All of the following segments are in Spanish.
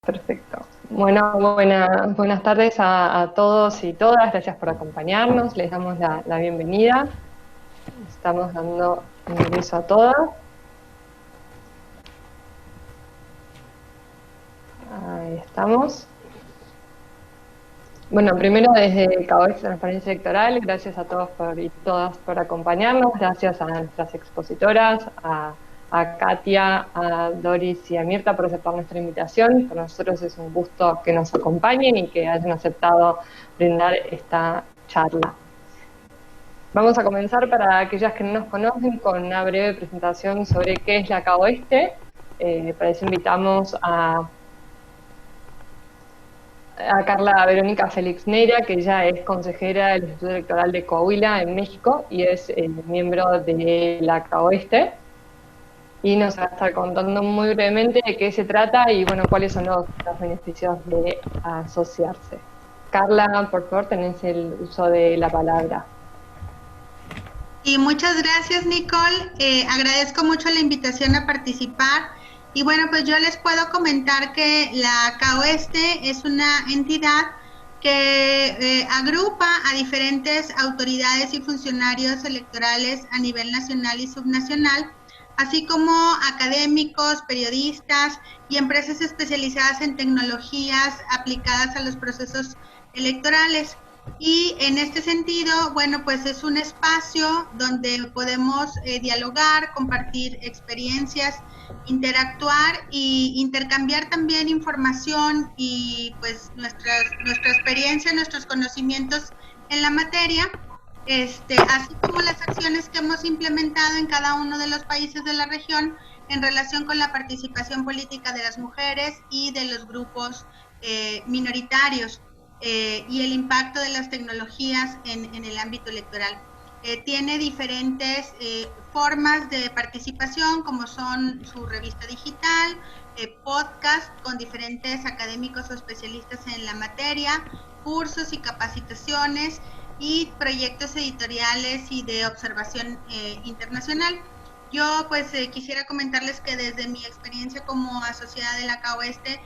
Perfecto. Bueno, buenas tardes a todos y todas. Gracias por acompañarnos. Les damos la bienvenida. Estamos dando ingreso a todas. Ahí estamos. Bueno, primero desde CAOEX Transparencia Electoral, gracias a todos y todas por acompañarnos. Gracias a nuestras expositoras, a Katia, a Doris y a Mirta por aceptar nuestra invitación. Para nosotros es un gusto que nos acompañen y que hayan aceptado brindar esta charla. Vamos a comenzar, para aquellas que no nos conocen, con una breve presentación sobre qué es la CAOESTE. Para eso invitamos a Carla Verónica Félix Neira, que ella es consejera del Instituto Electoral de Coahuila en México y es miembro de la CAOESTE. Y nos va a estar contando muy brevemente de qué se trata y bueno, cuáles son los beneficios de asociarse. Carla, por favor, tenés el uso de la palabra. Y muchas gracias, Nicole. Agradezco mucho la invitación a participar. Y bueno, pues yo les puedo comentar que la CAOESTE es una entidad que agrupa a diferentes autoridades y funcionarios electorales a nivel nacional y subnacional, así como académicos, periodistas y empresas especializadas en tecnologías aplicadas a los procesos electorales. Y en este sentido, bueno, pues es un espacio donde podemos dialogar, compartir experiencias, interactuar e intercambiar también información y pues nuestra experiencia, nuestros conocimientos en la materia, así como las acciones que hemos implementado en cada uno de los países de la región en relación con la participación política de las mujeres y de los grupos minoritarios. Y el impacto de las tecnologías en el ámbito electoral. Tiene diferentes formas de participación, como son su revista digital, podcast con diferentes académicos o especialistas en la materia, cursos y capacitaciones y proyectos editoriales y de observación internacional. Yo pues quisiera comentarles que desde mi experiencia como asociada de la CAOESTE,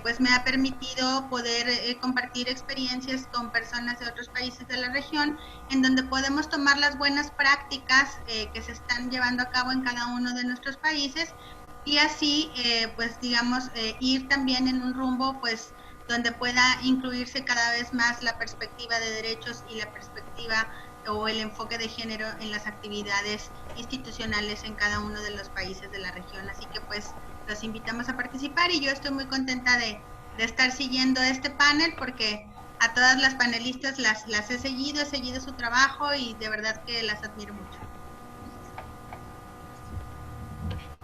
pues me ha permitido poder compartir experiencias con personas de otros países de la región, en donde podemos tomar las buenas prácticas que se están llevando a cabo en cada uno de nuestros países y así, pues digamos, ir también en un rumbo, pues, donde pueda incluirse cada vez más la perspectiva de derechos y la perspectiva o el enfoque de género en las actividades institucionales en cada uno de los países de la región. Así que pues los invitamos a participar y yo estoy muy contenta de estar siguiendo este panel porque a todas las panelistas las he seguido su trabajo y de verdad que las admiro mucho.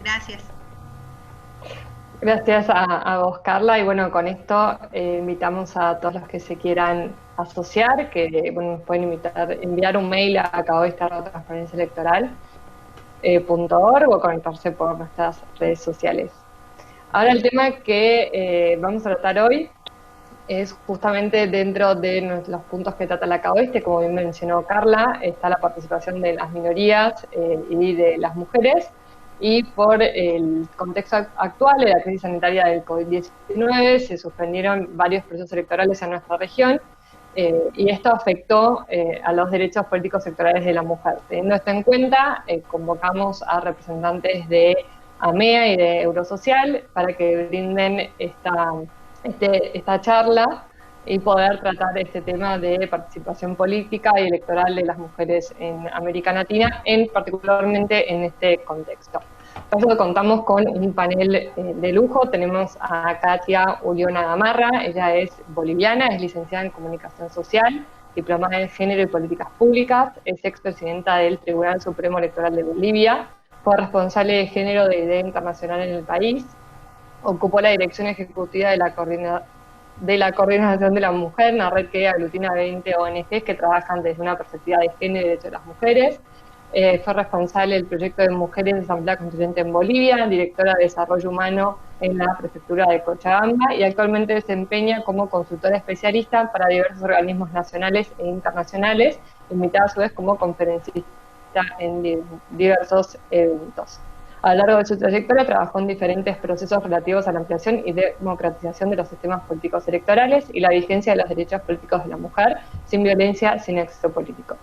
Gracias. Gracias a vos, Carla, y bueno, con esto invitamos a todos los que se quieran asociar, que bueno, nos pueden enviar un mail a caoesta@transparenciaelectoral.org o conectarse por nuestras redes sociales. Ahora el tema que vamos a tratar hoy es justamente dentro de los puntos que trata la CAOESTE, como bien mencionó Carla, está la participación de las minorías y de las mujeres, y por el contexto actual de la crisis sanitaria del COVID-19 se suspendieron varios procesos electorales en nuestra región, y esto afectó a los derechos políticos sectorales de la mujer. Teniendo esto en cuenta, convocamos a representantes de AMEA y de Eurosocial para que brinden esta charla y poder tratar este tema de participación política y electoral de las mujeres en América Latina, particularmente en este contexto. Por eso contamos con un panel de lujo. Tenemos a Katia Uliona Gamarra, ella es boliviana, es licenciada en Comunicación Social, diplomada en Género y Políticas Públicas, es expresidenta del Tribunal Supremo Electoral de Bolivia, fue responsable de Género de IDEA Internacional en el país, ocupó la dirección ejecutiva de la Coordinación de la Mujer, una red que aglutina 20 ONGs que trabajan desde una perspectiva de género y derechos de las mujeres. Fue responsable del proyecto de Mujeres de Asamblea Constituyente en Bolivia, directora de Desarrollo Humano en la prefectura de Cochabamba y actualmente desempeña como consultora especialista para diversos organismos nacionales e internacionales, invitada a su vez como conferencista en diversos eventos. A lo largo de su trayectoria trabajó en diferentes procesos relativos a la ampliación y democratización de los sistemas políticos electorales y la vigencia de los derechos políticos de la mujer, sin violencia, sin éxito político.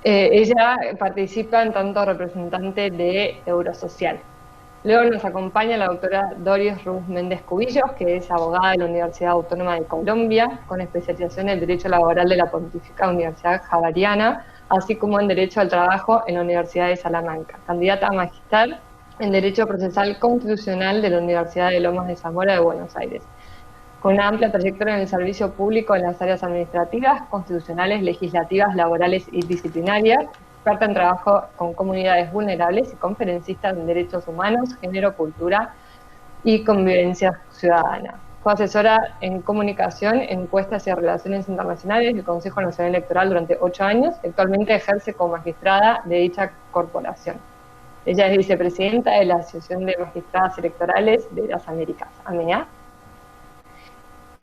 Ella participa en tanto representante de Eurosocial. Luego nos acompaña la doctora Doris Ruth Méndez Cubillos, que es abogada de la Universidad Autónoma de Colombia, con especialización en Derecho Laboral de la Pontificia Universidad Javeriana, así como en Derecho al Trabajo en la Universidad de Salamanca, candidata a magíster en Derecho Procesal Constitucional de la Universidad de Lomas de Zamora de Buenos Aires, con una amplia trayectoria en el servicio público en las áreas administrativas, constitucionales, legislativas, laborales y disciplinarias, experta en trabajo con comunidades vulnerables y conferencista en derechos humanos, género, cultura y convivencia ciudadana. Fue asesora en comunicación, encuestas y relaciones internacionales del Consejo Nacional Electoral durante 8 años y actualmente ejerce como magistrada de dicha corporación. Ella es vicepresidenta de la Asociación de Magistradas Electorales de las Américas, AMEA.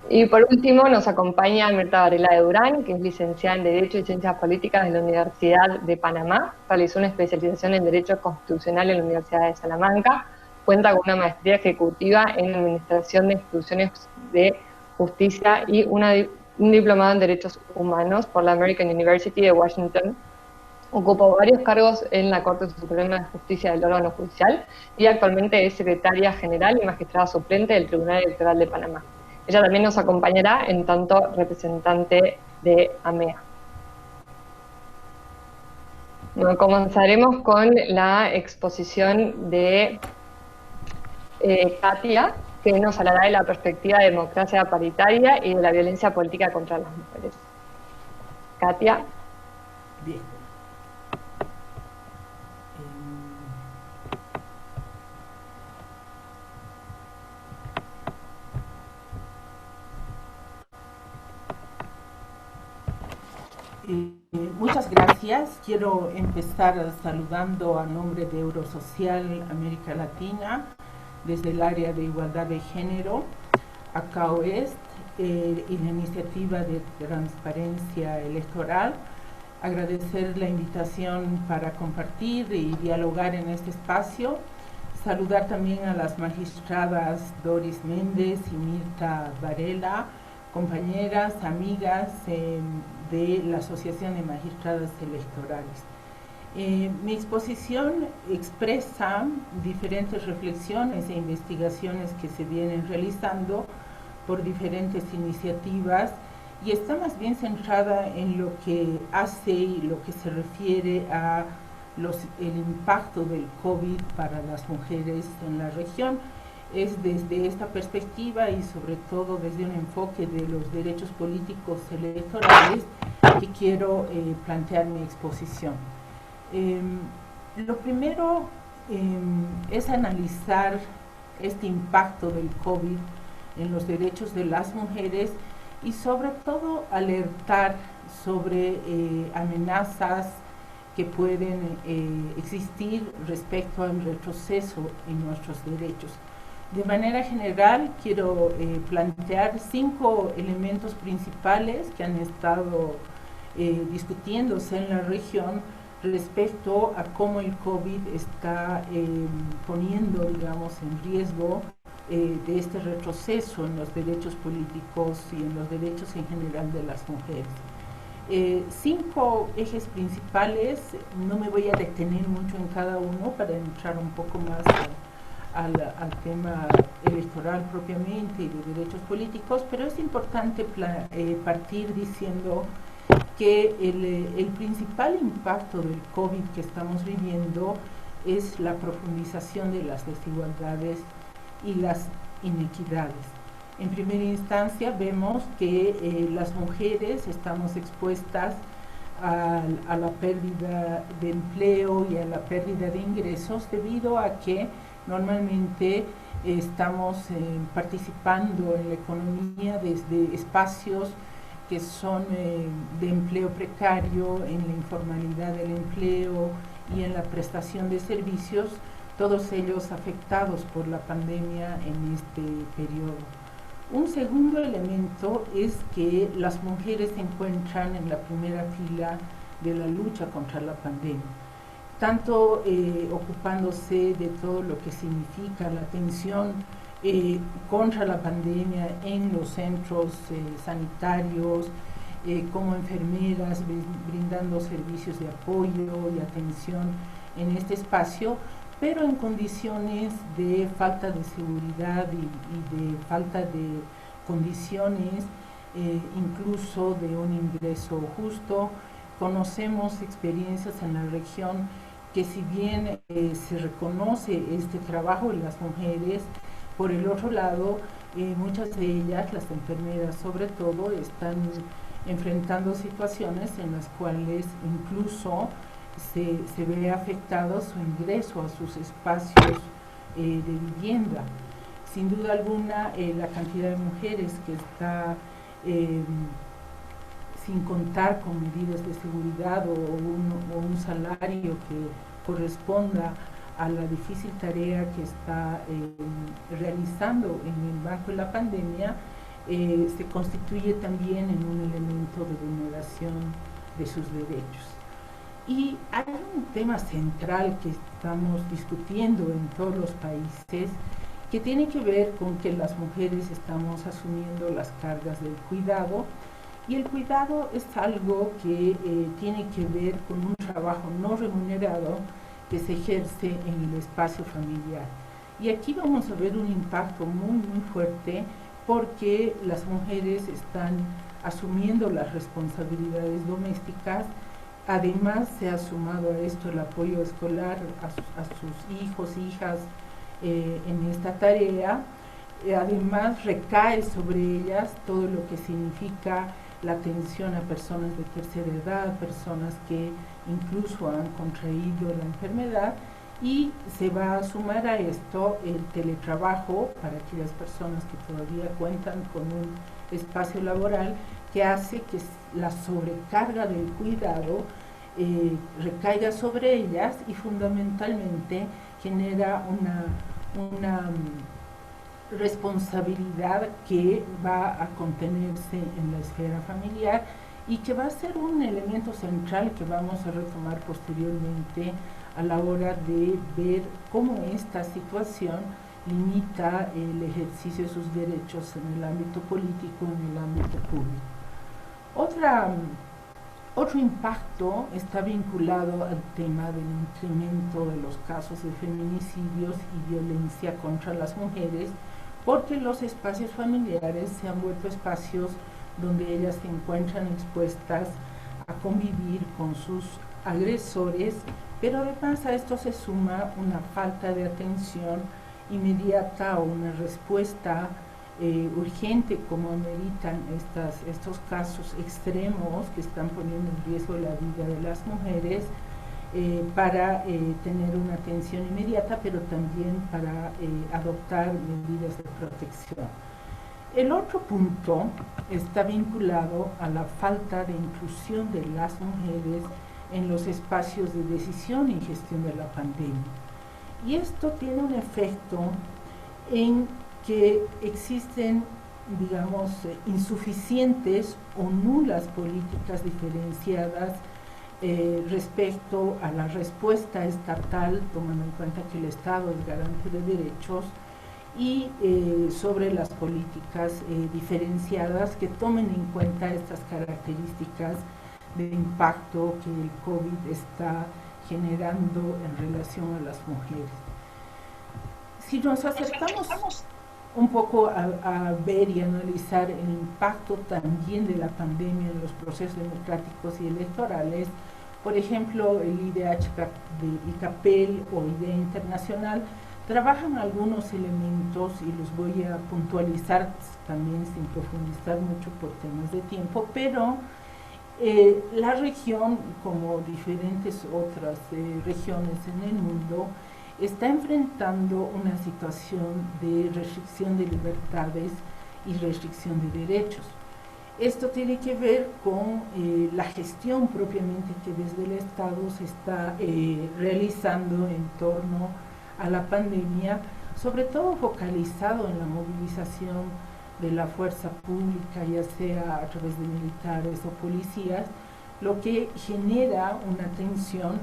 Y por último nos acompaña Mirta Varela de Durán, que es licenciada en Derecho y Ciencias Políticas de la Universidad de Panamá, realizó una especialización en Derecho Constitucional en la Universidad de Salamanca, cuenta con una maestría ejecutiva en Administración de Instituciones de Justicia y un diplomado en Derechos Humanos por la American University de Washington. Ocupó varios cargos en la Corte Suprema de Justicia del órgano judicial y actualmente es secretaria general y magistrada suplente del Tribunal Electoral de Panamá. Ella también nos acompañará en tanto representante de AMEA. Bueno, comenzaremos con la exposición de Katia, que nos hablará de la perspectiva de democracia paritaria y de la violencia política contra las mujeres. Katia. Bien. Muchas gracias. Quiero empezar saludando a nombre de Eurosocial América Latina, desde el área de igualdad de género, ACAOEST y la iniciativa de transparencia electoral. Agradecer la invitación para compartir y dialogar en este espacio. Saludar también a las magistradas Doris Méndez y Mirta Varela, compañeras, amigas de la Asociación de Magistradas Electorales. Mi exposición expresa diferentes reflexiones e investigaciones que se vienen realizando por diferentes iniciativas y está más bien centrada en lo que hace y lo que se refiere a el impacto del COVID para las mujeres en la región. Es desde esta perspectiva y sobre todo desde un enfoque de los derechos políticos electorales que quiero plantear mi exposición. Lo primero es analizar este impacto del COVID en los derechos de las mujeres y sobre todo alertar sobre amenazas que pueden existir respecto al retroceso en nuestros derechos. De manera general, quiero plantear 5 elementos principales que han estado discutiéndose en la región respecto a cómo el COVID está poniendo, digamos, en riesgo de este retroceso en los derechos políticos y en los derechos en general de las mujeres. 5 ejes principales, no me voy a detener mucho en cada uno para entrar un poco más al tema electoral propiamente y de derechos políticos, pero es importante partir diciendo que el principal impacto del COVID que estamos viviendo es la profundización de las desigualdades y las inequidades. En primera instancia vemos que las mujeres estamos expuestas a la pérdida de empleo y a la pérdida de ingresos debido a que normalmente estamos participando en la economía desde espacios que son de empleo precario, en la informalidad del empleo y en la prestación de servicios, todos ellos afectados por la pandemia en este periodo. Un segundo elemento es que las mujeres se encuentran en la primera fila de la lucha contra la pandemia. tanto ocupándose de todo lo que significa la atención contra la pandemia en los centros sanitarios, como enfermeras, brindando servicios de apoyo y atención en este espacio, pero en condiciones de falta de seguridad y de falta de condiciones, incluso de un ingreso justo. Conocemos experiencias en la región que, si bien se reconoce este trabajo de las mujeres, por el otro lado, muchas de ellas, las enfermeras sobre todo, están enfrentando situaciones en las cuales incluso se ve afectado su ingreso a sus espacios de vivienda. Sin duda alguna, la cantidad de mujeres que está sin contar con medidas de seguridad o un salario que corresponda a la difícil tarea que está realizando en el marco de la pandemia, se constituye también en un elemento de vulneración de sus derechos. Y hay un tema central que estamos discutiendo en todos los países que tiene que ver con que las mujeres estamos asumiendo las cargas del cuidado, y el cuidado es algo que tiene que ver con un trabajo no remunerado que se ejerce en el espacio familiar. Y aquí vamos a ver un impacto muy fuerte, porque las mujeres están asumiendo las responsabilidades domésticas. Además, se ha sumado a esto el apoyo escolar a sus hijos, hijas en esta tarea. Además, recae sobre ellas todo lo que significa la atención a personas de tercera edad, personas que incluso han contraído la enfermedad, y se va a sumar a esto el teletrabajo para aquellas personas que todavía cuentan con un espacio laboral, que hace que la sobrecarga del cuidado recaiga sobre ellas, y fundamentalmente genera una responsabilidad que va a contenerse en la esfera familiar, y que va a ser un elemento central que vamos a retomar posteriormente a la hora de ver cómo esta situación limita el ejercicio de sus derechos en el ámbito político, en el ámbito público. Otro impacto está vinculado al tema del incremento de los casos de feminicidios y violencia contra las mujeres, porque los espacios familiares se han vuelto espacios donde ellas se encuentran expuestas a convivir con sus agresores, pero además a esto se suma una falta de atención inmediata o una respuesta urgente, como ameritan estos casos extremos que están poniendo en riesgo la vida de las mujeres, para tener una atención inmediata, pero también para adoptar medidas de protección. El otro punto está vinculado a la falta de inclusión de las mujeres en los espacios de decisión y gestión de la pandemia. Y esto tiene un efecto en que existen, digamos, insuficientes o nulas políticas diferenciadas respecto a la respuesta estatal, tomando en cuenta que el Estado es garante de derechos, y sobre las políticas diferenciadas que tomen en cuenta estas características de impacto que el COVID está generando en relación a las mujeres. Si nos acercamos un poco a ver y analizar el impacto también de la pandemia en los procesos democráticos y electorales, por ejemplo, el IDH de ICAPEL o IDEA Internacional trabajan algunos elementos, y los voy a puntualizar también sin profundizar mucho por temas de tiempo, pero la región, como diferentes otras regiones en el mundo, está enfrentando una situación de restricción de libertades y restricción de derechos. Esto tiene que ver con la gestión propiamente que desde el Estado se está realizando en torno a la pandemia, sobre todo focalizado en la movilización de la fuerza pública, ya sea a través de militares o policías, lo que genera una tensión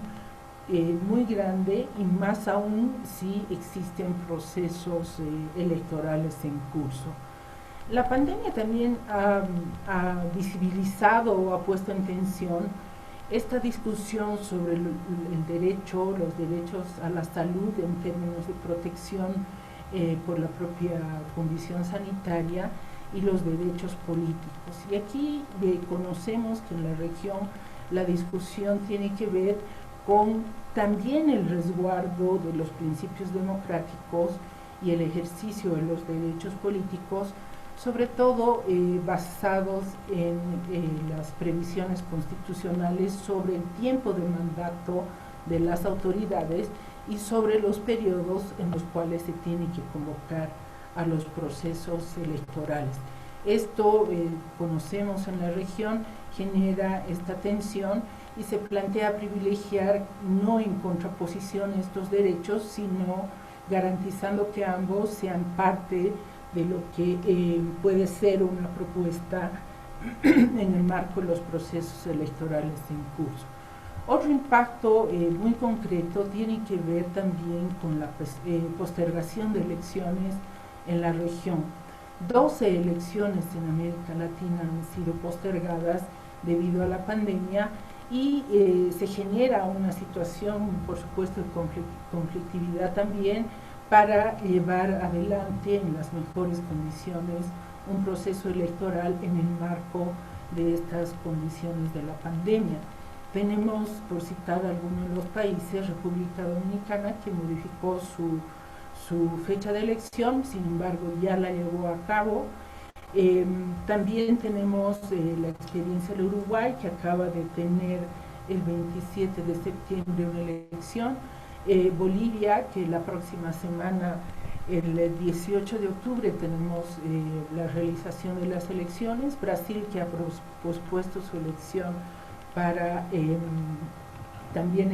muy grande, y más aún si existen procesos electorales en curso. La pandemia también ha visibilizado o ha puesto en tensión esta discusión sobre el derecho, los derechos a la salud en términos de protección por la propia condición sanitaria y los derechos políticos. Y aquí conocemos que en la región la discusión tiene que ver con también el resguardo de los principios democráticos y el ejercicio de los derechos políticos, sobre todo basados en las previsiones constitucionales sobre el tiempo de mandato de las autoridades y sobre los periodos en los cuales se tiene que convocar a los procesos electorales. Esto, conocemos en la región, genera esta tensión y se plantea privilegiar no en contraposición estos derechos, sino garantizando que ambos sean parte de lo que puede ser una propuesta en el marco de los procesos electorales en curso. Otro impacto muy concreto tiene que ver también con la postergación de elecciones en la región. 12 elecciones en América Latina han sido postergadas debido a la pandemia y se genera una situación, por supuesto, de conflictividad también, para llevar adelante en las mejores condiciones un proceso electoral en el marco de estas condiciones de la pandemia. Tenemos, por citar algunos de los países, República Dominicana, que modificó su fecha de elección, sin embargo ya la llevó a cabo. También tenemos la experiencia del Uruguay, que acaba de tener el 27 de septiembre una elección. Bolivia, que la próxima semana, el 18 de octubre, tenemos la realización de las elecciones. Brasil, que ha pospuesto su elección para también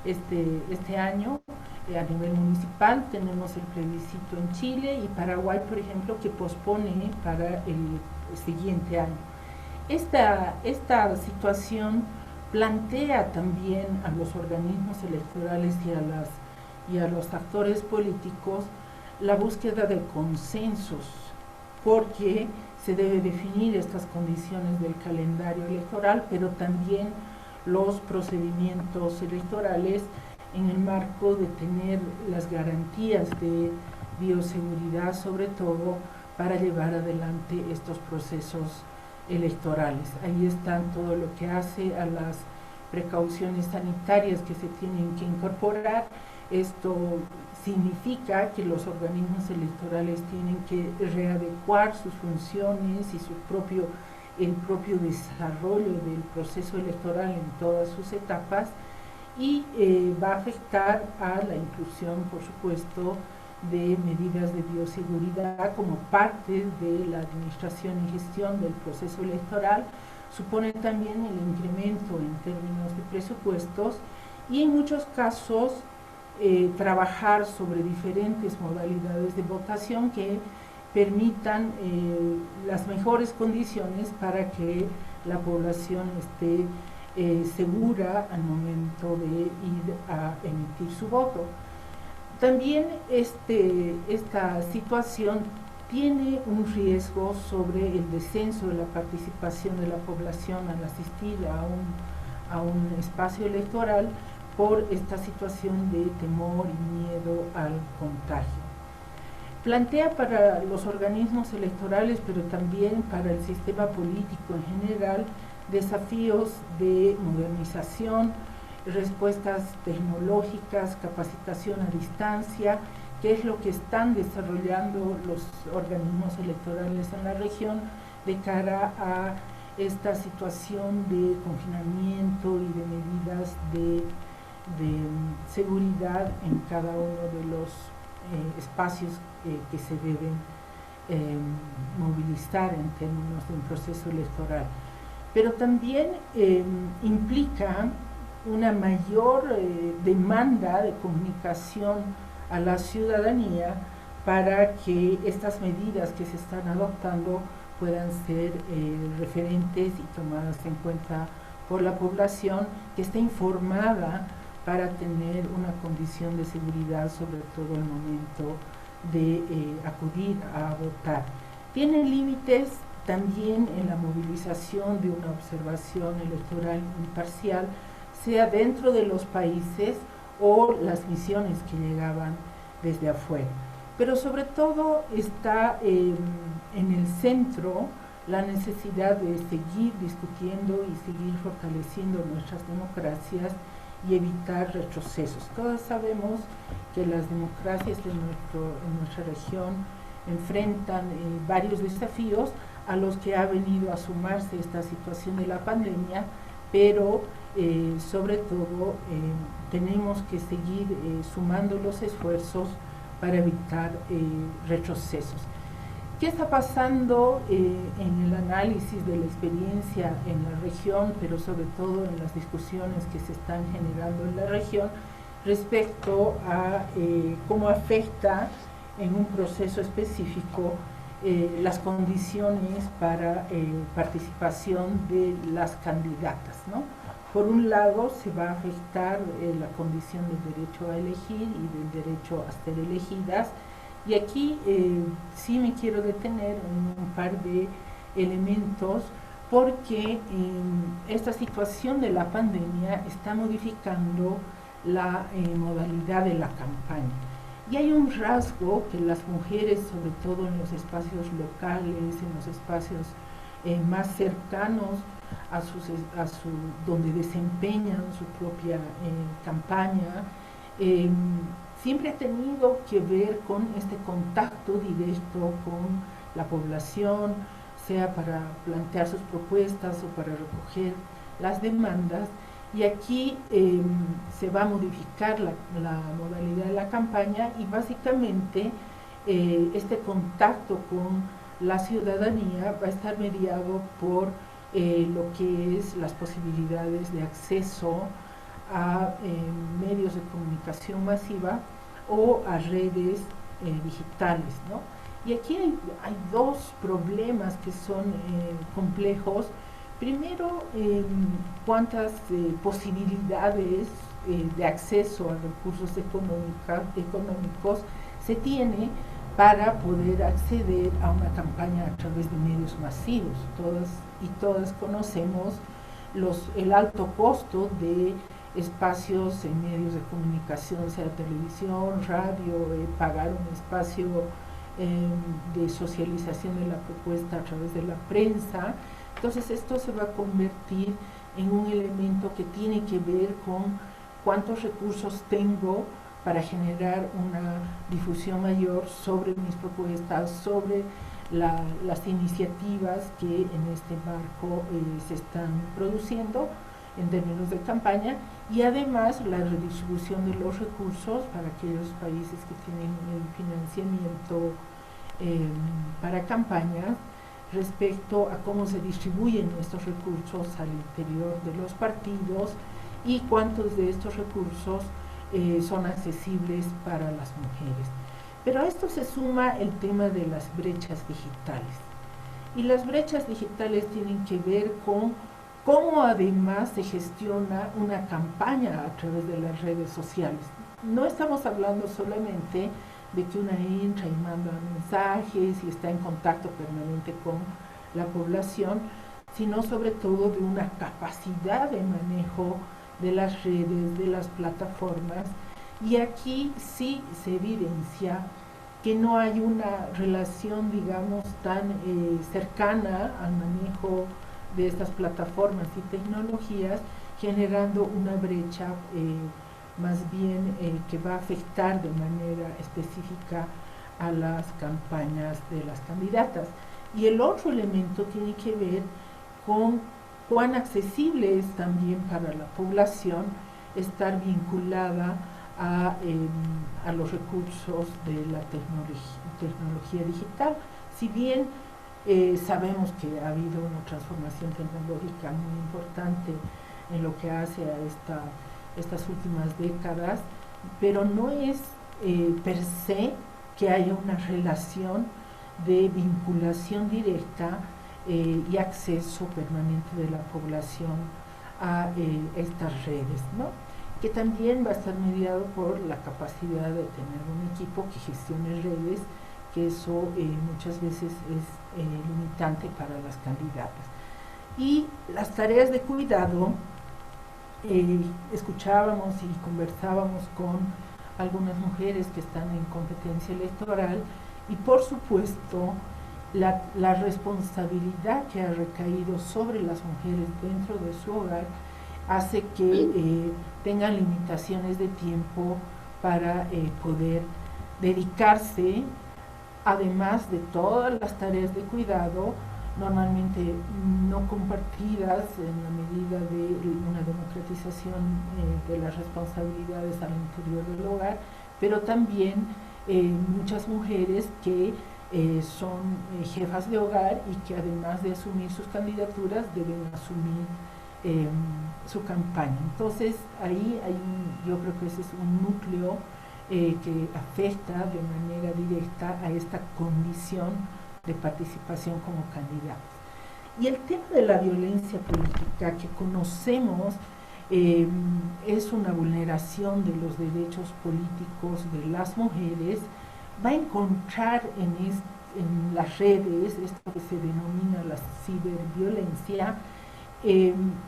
este año. A nivel municipal tenemos el plebiscito en Chile, y Paraguay, por ejemplo, que pospone para el siguiente año. Esta situación plantea también a los organismos electorales y a los actores políticos la búsqueda de consensos, porque se debe definir estas condiciones del calendario electoral, pero también los procedimientos electorales en el marco de tener las garantías de bioseguridad, sobre todo para llevar adelante estos procesos electorales. Ahí están todo lo que hace a las precauciones sanitarias que se tienen que incorporar. Esto significa que los organismos electorales tienen que readecuar sus funciones y el propio desarrollo del proceso electoral en todas sus etapas, y va a afectar a la inclusión, por supuesto, de medidas de bioseguridad como parte de la administración y gestión del proceso electoral. Supone también el incremento en términos de presupuestos y, en muchos casos, trabajar sobre diferentes modalidades de votación que permitan las mejores condiciones para que la población esté segura al momento de ir a emitir su voto. También esta situación tiene un riesgo sobre el descenso de la participación de la población al asistir a un espacio electoral por esta situación de temor y miedo al contagio. Plantea para los organismos electorales, pero también para el sistema político en general, desafíos de modernización, respuestas tecnológicas, capacitación a distancia, que es lo que están desarrollando los organismos electorales en la región de cara a esta situación de confinamiento y de medidas de seguridad en cada uno de los espacios que se deben movilizar en términos de un proceso electoral. Pero también implica una mayor demanda de comunicación a la ciudadanía para que estas medidas que se están adoptando puedan ser referentes y tomadas en cuenta por la población, que esté informada para tener una condición de seguridad, sobre todo el momento de acudir a votar. Tiene límites también en la movilización de una observación electoral imparcial, sea dentro de los países o las misiones que llegaban desde afuera. Pero sobre todo está en el centro la necesidad de seguir discutiendo y seguir fortaleciendo nuestras democracias y evitar retrocesos. Todos sabemos que las democracias en nuestra región enfrentan varios desafíos a los que ha venido a sumarse esta situación de la pandemia, pero sobre todo tenemos que seguir sumando los esfuerzos para evitar retrocesos. ¿Qué está pasando en el análisis de la experiencia en la región, pero sobre todo en las discusiones que se están generando en la región respecto a cómo afecta en un proceso específico las condiciones para participación de las candidatas, ¿no? Por un lado, se va a afectar la condición del derecho a elegir y del derecho a ser elegidas. Y aquí sí me quiero detener en un par de elementos porque esta situación de la pandemia está modificando la modalidad de la campaña. Y hay un rasgo que las mujeres, sobre todo en los espacios locales, en los espacios más cercanos donde desempeñan su propia campaña, siempre ha tenido que ver con este contacto directo con la población, sea para plantear sus propuestas o para recoger las demandas. Y aquí se va a modificar la modalidad de la campaña y básicamente este contacto con la ciudadanía va a estar mediado por lo que es las posibilidades de acceso a medios de comunicación masiva o a redes digitales, ¿no? Y aquí hay dos problemas que son complejos. Primero, cuántas posibilidades de acceso a recursos económicos se tiene para poder acceder a una campaña a través de medios masivos. Todas conocemos el alto costo de espacios en medios de comunicación, sea televisión, radio, pagar un espacio de socialización de la propuesta a través de la prensa. Entonces esto se va a convertir en un elemento que tiene que ver con cuántos recursos tengo para generar una difusión mayor sobre mis propuestas, sobre las iniciativas que en este marco se están produciendo en términos de campaña, y además la redistribución de los recursos para aquellos países que tienen el financiamiento para campañas respecto a cómo se distribuyen estos recursos al interior de los partidos y cuántos de estos recursos son accesibles para las mujeres. Pero a esto se suma el tema de las brechas digitales. Y las brechas digitales tienen que ver con cómo además se gestiona una campaña a través de las redes sociales. No estamos hablando solamente de que una entra y manda mensajes y está en contacto permanente con la población, sino sobre todo de una capacidad de manejo de las redes, de las plataformas. Y aquí sí se evidencia que no hay una relación, digamos, tan cercana al manejo de estas plataformas y tecnologías, generando una brecha más bien que va a afectar de manera específica a las campañas de las candidatas. Y el otro elemento tiene que ver con cuán accesible es también para la población estar vinculada a los recursos de la tecnología digital. Si bien sabemos que ha habido una transformación tecnológica muy importante en lo que hace a estas últimas décadas, pero no es per se que haya una relación de vinculación directa y acceso permanente de la población a estas redes, ¿no? que también va a estar mediado por la capacidad de tener un equipo que gestione redes, que eso muchas veces es limitante para las candidatas. Y las tareas de cuidado, escuchábamos y conversábamos con algunas mujeres que están en competencia electoral y por supuesto la responsabilidad que ha recaído sobre las mujeres dentro de su hogar hace que tengan limitaciones de tiempo para poder dedicarse, además de todas las tareas de cuidado, normalmente no compartidas en la medida de una democratización de las responsabilidades al interior del hogar, pero también muchas mujeres que son jefas de hogar y que además de asumir sus candidaturas deben asumir su campaña. Entonces ahí yo creo que ese es un núcleo que afecta de manera directa a esta condición de participación como candidatos. Y el tema de la violencia política que conocemos es una vulneración de los derechos políticos de las mujeres, va a encontrar en las redes, esto que se denomina la ciberviolencia,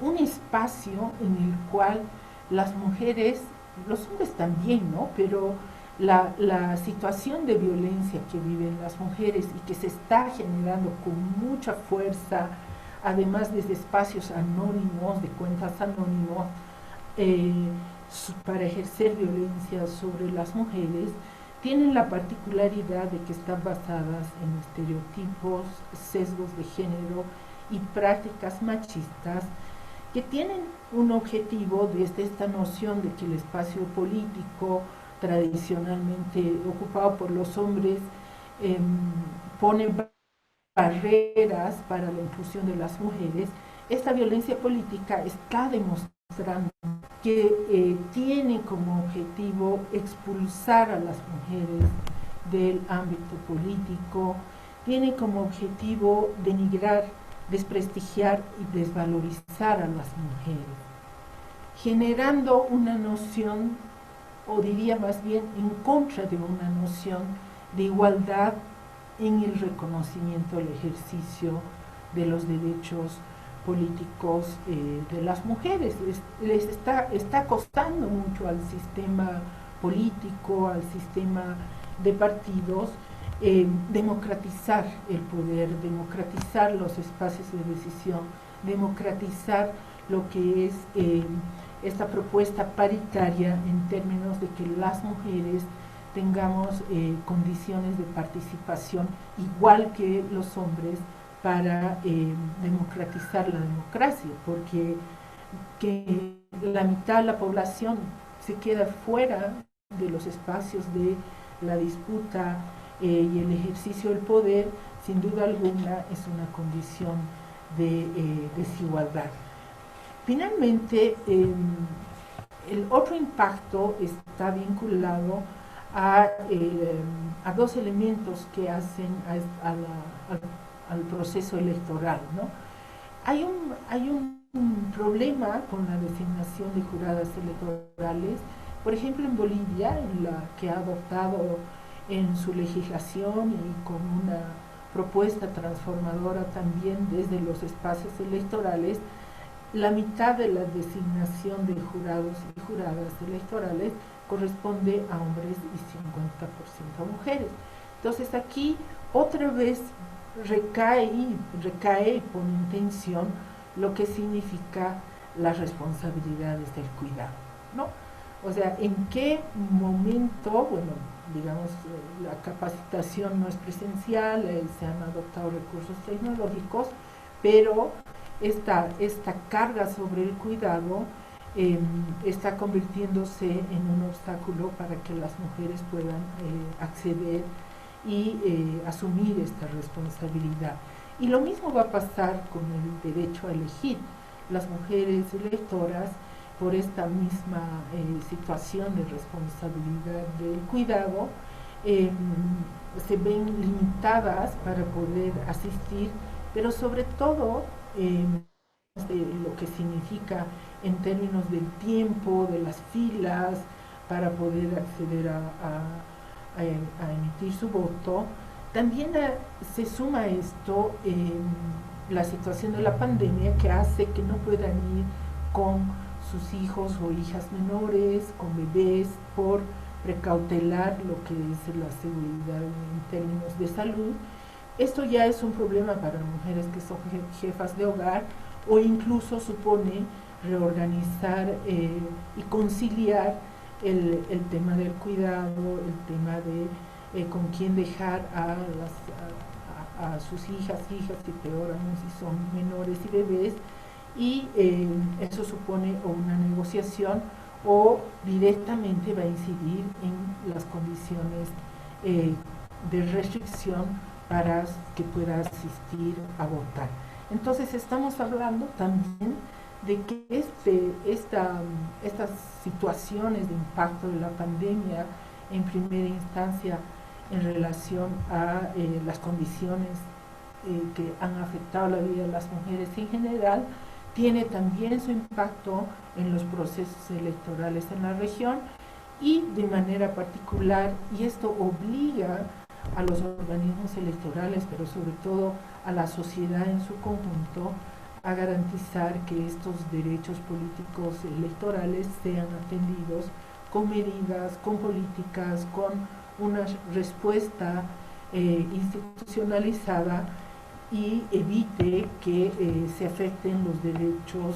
un espacio en el cual las mujeres, los hombres también, ¿no? Pero la situación de violencia que viven las mujeres y que se está generando con mucha fuerza, además desde espacios anónimos, de cuentas anónimos, para ejercer violencia sobre las mujeres, tienen la particularidad de que están basadas en estereotipos, sesgos de género y prácticas machistas que tienen un objetivo desde esta noción de que el espacio político tradicionalmente ocupado por los hombres pone barreras para la inclusión de las mujeres. Esta violencia política está demostrando que tiene como objetivo expulsar a las mujeres del ámbito político, tiene como objetivo denigrar, desprestigiar y desvalorizar a las mujeres, generando una noción, o diría más bien en contra de una noción de igualdad en el reconocimiento, el ejercicio de los derechos políticos de las mujeres. Les está costando mucho al sistema político, al sistema de partidos, democratizar el poder, democratizar los espacios de decisión, democratizar lo que es esta propuesta paritaria en términos de que las mujeres tengamos condiciones de participación igual que los hombres para democratizar la democracia, porque que la mitad de la población se queda fuera de los espacios de la disputa y el ejercicio del poder, sin duda alguna es una condición de desigualdad. Finalmente, el otro impacto está vinculado a dos elementos que hacen al proceso electoral, ¿no? Hay un problema con la designación de juradas electorales, por ejemplo en Bolivia, en la que ha adoptado en su legislación y con una propuesta transformadora también desde los espacios electorales, la mitad de la designación de jurados y juradas electorales corresponde a hombres y 50% a mujeres. Entonces aquí otra vez recae y pone en tensión lo que significa las responsabilidades del cuidado, ¿no? O sea, ¿en qué momento, bueno, digamos, la capacitación no es presencial, se han adoptado recursos tecnológicos, pero esta carga sobre el cuidado está convirtiéndose en un obstáculo para que las mujeres puedan acceder y asumir esta responsabilidad. Y lo mismo va a pasar con el derecho a elegir. Las mujeres electoras, por esta misma situación de responsabilidad del cuidado, se ven limitadas para poder asistir, pero sobre todo de lo que significa en términos del tiempo, de las filas, para poder acceder a emitir su voto. También se suma esto la situación de la pandemia, que hace que no puedan ir con sus hijos o hijas menores, con bebés, por precautelar lo que es la seguridad en términos de salud. Esto ya es un problema para mujeres que son jefas de hogar, o incluso supone reorganizar y conciliar el tema del cuidado, el tema de con quién dejar a sus hijas y peor aún si son menores y bebés, y eso supone o una negociación o directamente va a incidir en las condiciones de restricción para que pueda asistir a votar. Entonces estamos hablando también de que estas situaciones de impacto de la pandemia, en primera instancia en relación a las condiciones que han afectado la vida de las mujeres en general, tiene también su impacto en los procesos electorales en la región y de manera particular, y esto obliga a los organismos electorales, pero sobre todo a la sociedad en su conjunto, a garantizar que estos derechos políticos electorales sean atendidos con medidas, con políticas, con una respuesta institucionalizada, y evite que se afecten los derechos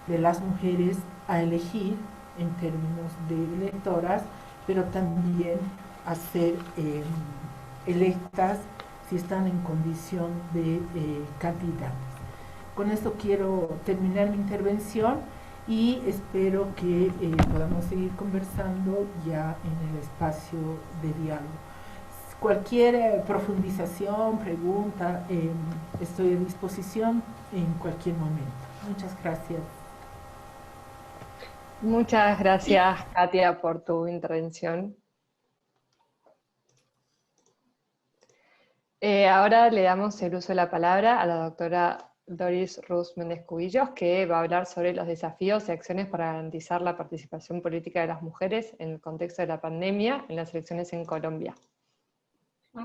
de las mujeres a elegir en términos de electoras, pero también a ser electas si están en condición de candidatas. Con esto quiero terminar mi intervención y espero que podamos seguir conversando ya en el espacio de diálogo. Cualquier profundización, pregunta, estoy a disposición en cualquier momento. Muchas gracias. Muchas gracias, Katia, por tu intervención. Ahora le damos el uso de la palabra a la doctora Doris Ruz Méndez Cubillos, que va a hablar sobre los desafíos y acciones para garantizar la participación política de las mujeres en el contexto de la pandemia en las elecciones en Colombia.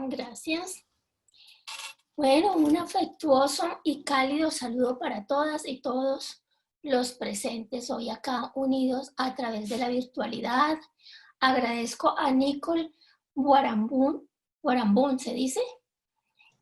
Gracias. Bueno, un afectuoso y cálido saludo para todas y todos los presentes hoy acá unidos a través de la virtualidad. Agradezco a Nicole Guarambún, ¿se dice?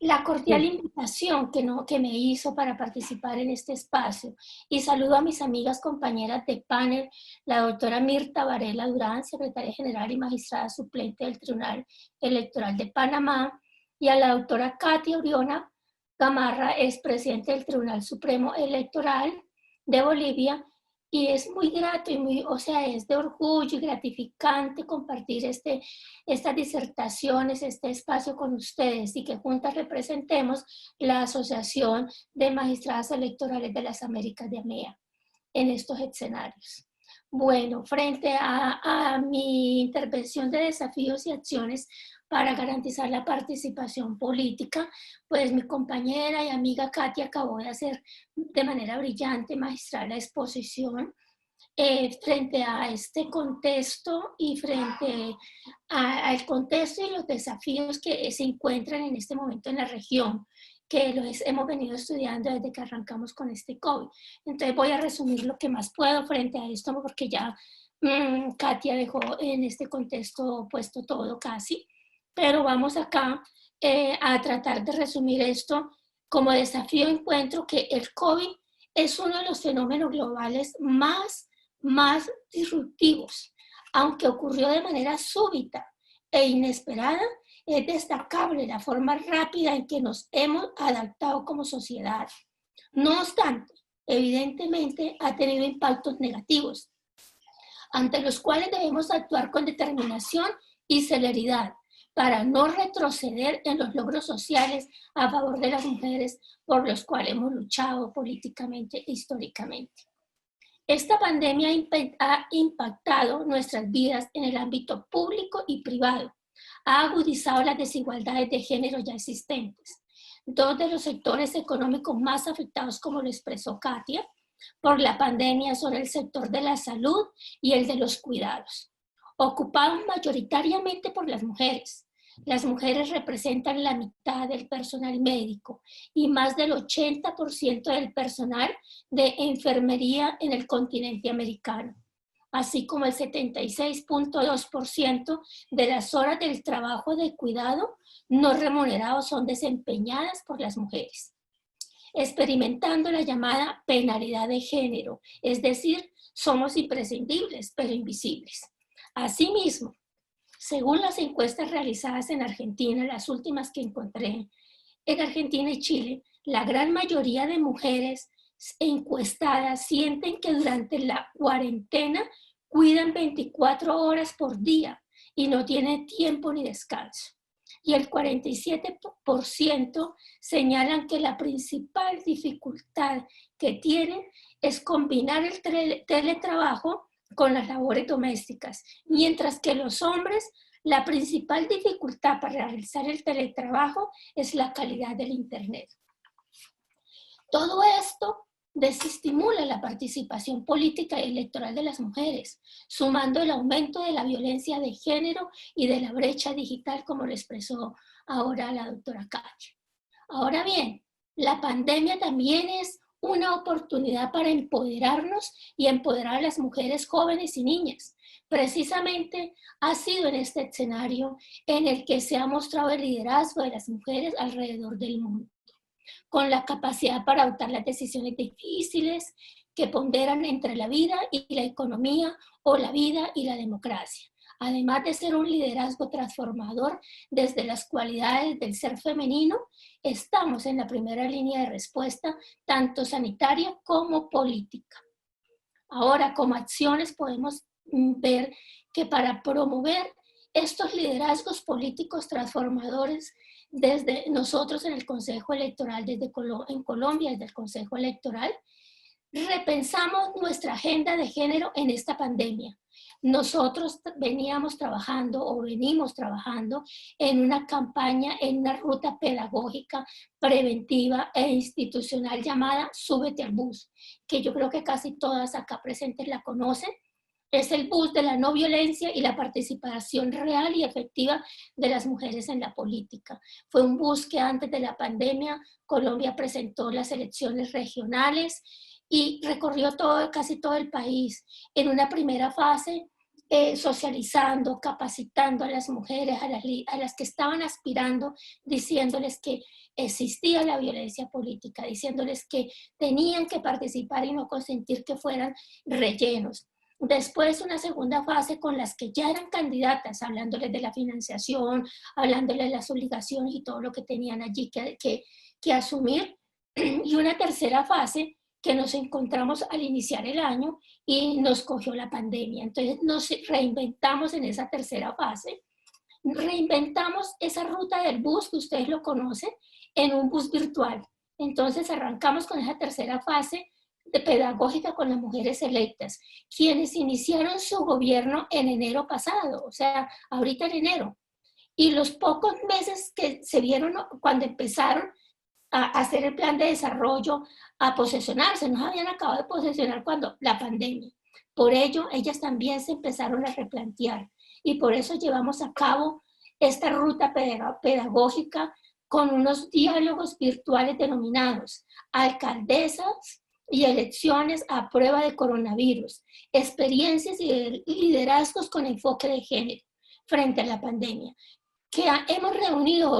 La cordial invitación que me hizo para participar en este espacio, y saludo a mis amigas compañeras de panel, la doctora Mirta Varela Durán, secretaria general y magistrada suplente del Tribunal Electoral de Panamá, y a la doctora Katia Oriona Gamarra, expresidente del Tribunal Supremo Electoral de Bolivia. Y es muy grato y es de orgullo y gratificante compartir estas disertaciones, este espacio con ustedes, y que juntas representemos la Asociación de Magistradas Electorales de las Américas de AMEA en estos escenarios. Bueno, frente a mi intervención de desafíos y acciones para garantizar la participación política, pues mi compañera y amiga Katia acabó de hacer de manera brillante, magistral, la exposición frente a este contexto y frente al contexto y los desafíos que se encuentran en este momento en la región, que los hemos venido estudiando desde que arrancamos con este COVID. Entonces voy a resumir lo que más puedo frente a esto, porque ya Katia dejó en este contexto puesto todo casi. Pero vamos acá a tratar de resumir esto. Como desafío encuentro que el COVID es uno de los fenómenos globales más disruptivos. Aunque ocurrió de manera súbita e inesperada, es destacable la forma rápida en que nos hemos adaptado como sociedad. No obstante, evidentemente ha tenido impactos negativos, ante los cuales debemos actuar con determinación y celeridad, para no retroceder en los logros sociales a favor de las mujeres por los cuales hemos luchado políticamente e históricamente. Esta pandemia ha impactado nuestras vidas en el ámbito público y privado, ha agudizado las desigualdades de género ya existentes, Dos de los sectores económicos más afectados, como lo expresó Katia, por la pandemia son el sector de la salud y el de los cuidados, ocupados mayoritariamente por las mujeres. Las mujeres representan la mitad del personal médico y más del 80% del personal de enfermería en el continente americano, así como el 76.2% de las horas del trabajo de cuidado no remunerados son desempeñadas por las mujeres, experimentando la llamada penalidad de género, es decir, somos imprescindibles pero invisibles. Asimismo, según las encuestas realizadas en Argentina, las últimas que encontré, en Argentina y Chile, la gran mayoría de mujeres encuestadas sienten que durante la cuarentena cuidan 24 horas por día y no tienen tiempo ni descanso. Y el 47% señalan que la principal dificultad que tienen es combinar el teletrabajo con las labores domésticas, mientras que los hombres, la principal dificultad para realizar el teletrabajo es la calidad del Internet. Todo esto desestimula la participación política y electoral de las mujeres, sumando el aumento de la violencia de género y de la brecha digital, como lo expresó ahora la doctora Katia. Ahora bien, la pandemia también es una oportunidad para empoderarnos y empoderar a las mujeres jóvenes y niñas. Precisamente ha sido en este escenario en el que se ha mostrado el liderazgo de las mujeres alrededor del mundo, con la capacidad para adoptar las decisiones difíciles que ponderan entre la vida y la economía o la vida y la democracia. Además de ser un liderazgo transformador desde las cualidades del ser femenino, estamos en la primera línea de respuesta, tanto sanitaria como política. Ahora, como acciones podemos ver que para promover estos liderazgos políticos transformadores, desde nosotros en el Consejo Electoral, en Colombia, desde el Consejo Electoral, repensamos nuestra agenda de género en esta pandemia. Nosotros venimos trabajando en una campaña, en una ruta pedagógica, preventiva e institucional llamada Súbete al Bus, que yo creo que casi todas acá presentes la conocen. Es el bus de la no violencia y la participación real y efectiva de las mujeres en la política. Fue un bus que antes de la pandemia Colombia presentó las elecciones regionales y recorrió casi todo el país. En una primera fase, socializando, capacitando a las mujeres, a las que estaban aspirando, diciéndoles que existía la violencia política, diciéndoles que tenían que participar y no consentir que fueran rellenos. Después una segunda fase con las que ya eran candidatas, hablándoles de la financiación, hablándoles de las obligaciones y todo lo que tenían allí que asumir. Y una tercera fase que nos encontramos al iniciar el año y nos cogió la pandemia. Entonces nos reinventamos en esa tercera fase, reinventamos esa ruta del bus que ustedes lo conocen en un bus virtual. Entonces arrancamos con esa tercera fase de pedagógica con las mujeres electas, quienes iniciaron su gobierno en enero pasado, o sea, ahorita en enero. Y los pocos meses que se vieron cuando empezaron a hacer el plan de desarrollo, a posesionarse, no habían acabado de posesionar cuando la pandemia. Por ello, ellas también se empezaron a replantear y por eso llevamos a cabo esta ruta pedagógica con unos diálogos virtuales denominados Alcaldesas y Elecciones a Prueba de Coronavirus, experiencias y liderazgos con enfoque de género frente a la pandemia, que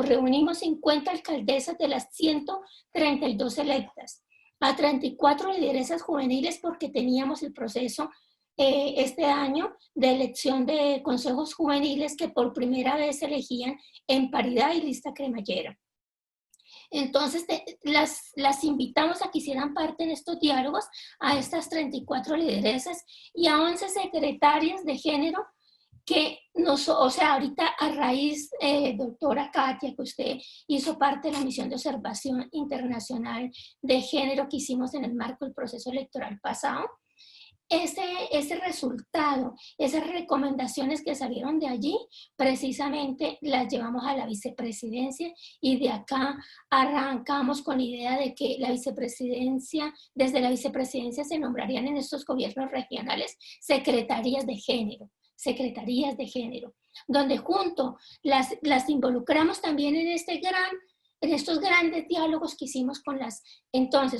reunimos 50 alcaldesas de las 132 electas, a 34 lideresas juveniles porque teníamos el proceso este año de elección de consejos juveniles que por primera vez se elegían en paridad y lista cremallera. Entonces las invitamos a que hicieran parte de estos diálogos a estas 34 lideresas y a 11 secretarias de género que ahorita a raíz, doctora Katia, que usted hizo parte de la misión de observación internacional de género que hicimos en el marco del proceso electoral pasado, ese resultado, esas recomendaciones que salieron de allí, precisamente las llevamos a la vicepresidencia y de acá arrancamos con la idea de que la vicepresidencia, desde la vicepresidencia se nombrarían en estos gobiernos regionales secretarías de género, donde junto las involucramos también en estos grandes diálogos que hicimos con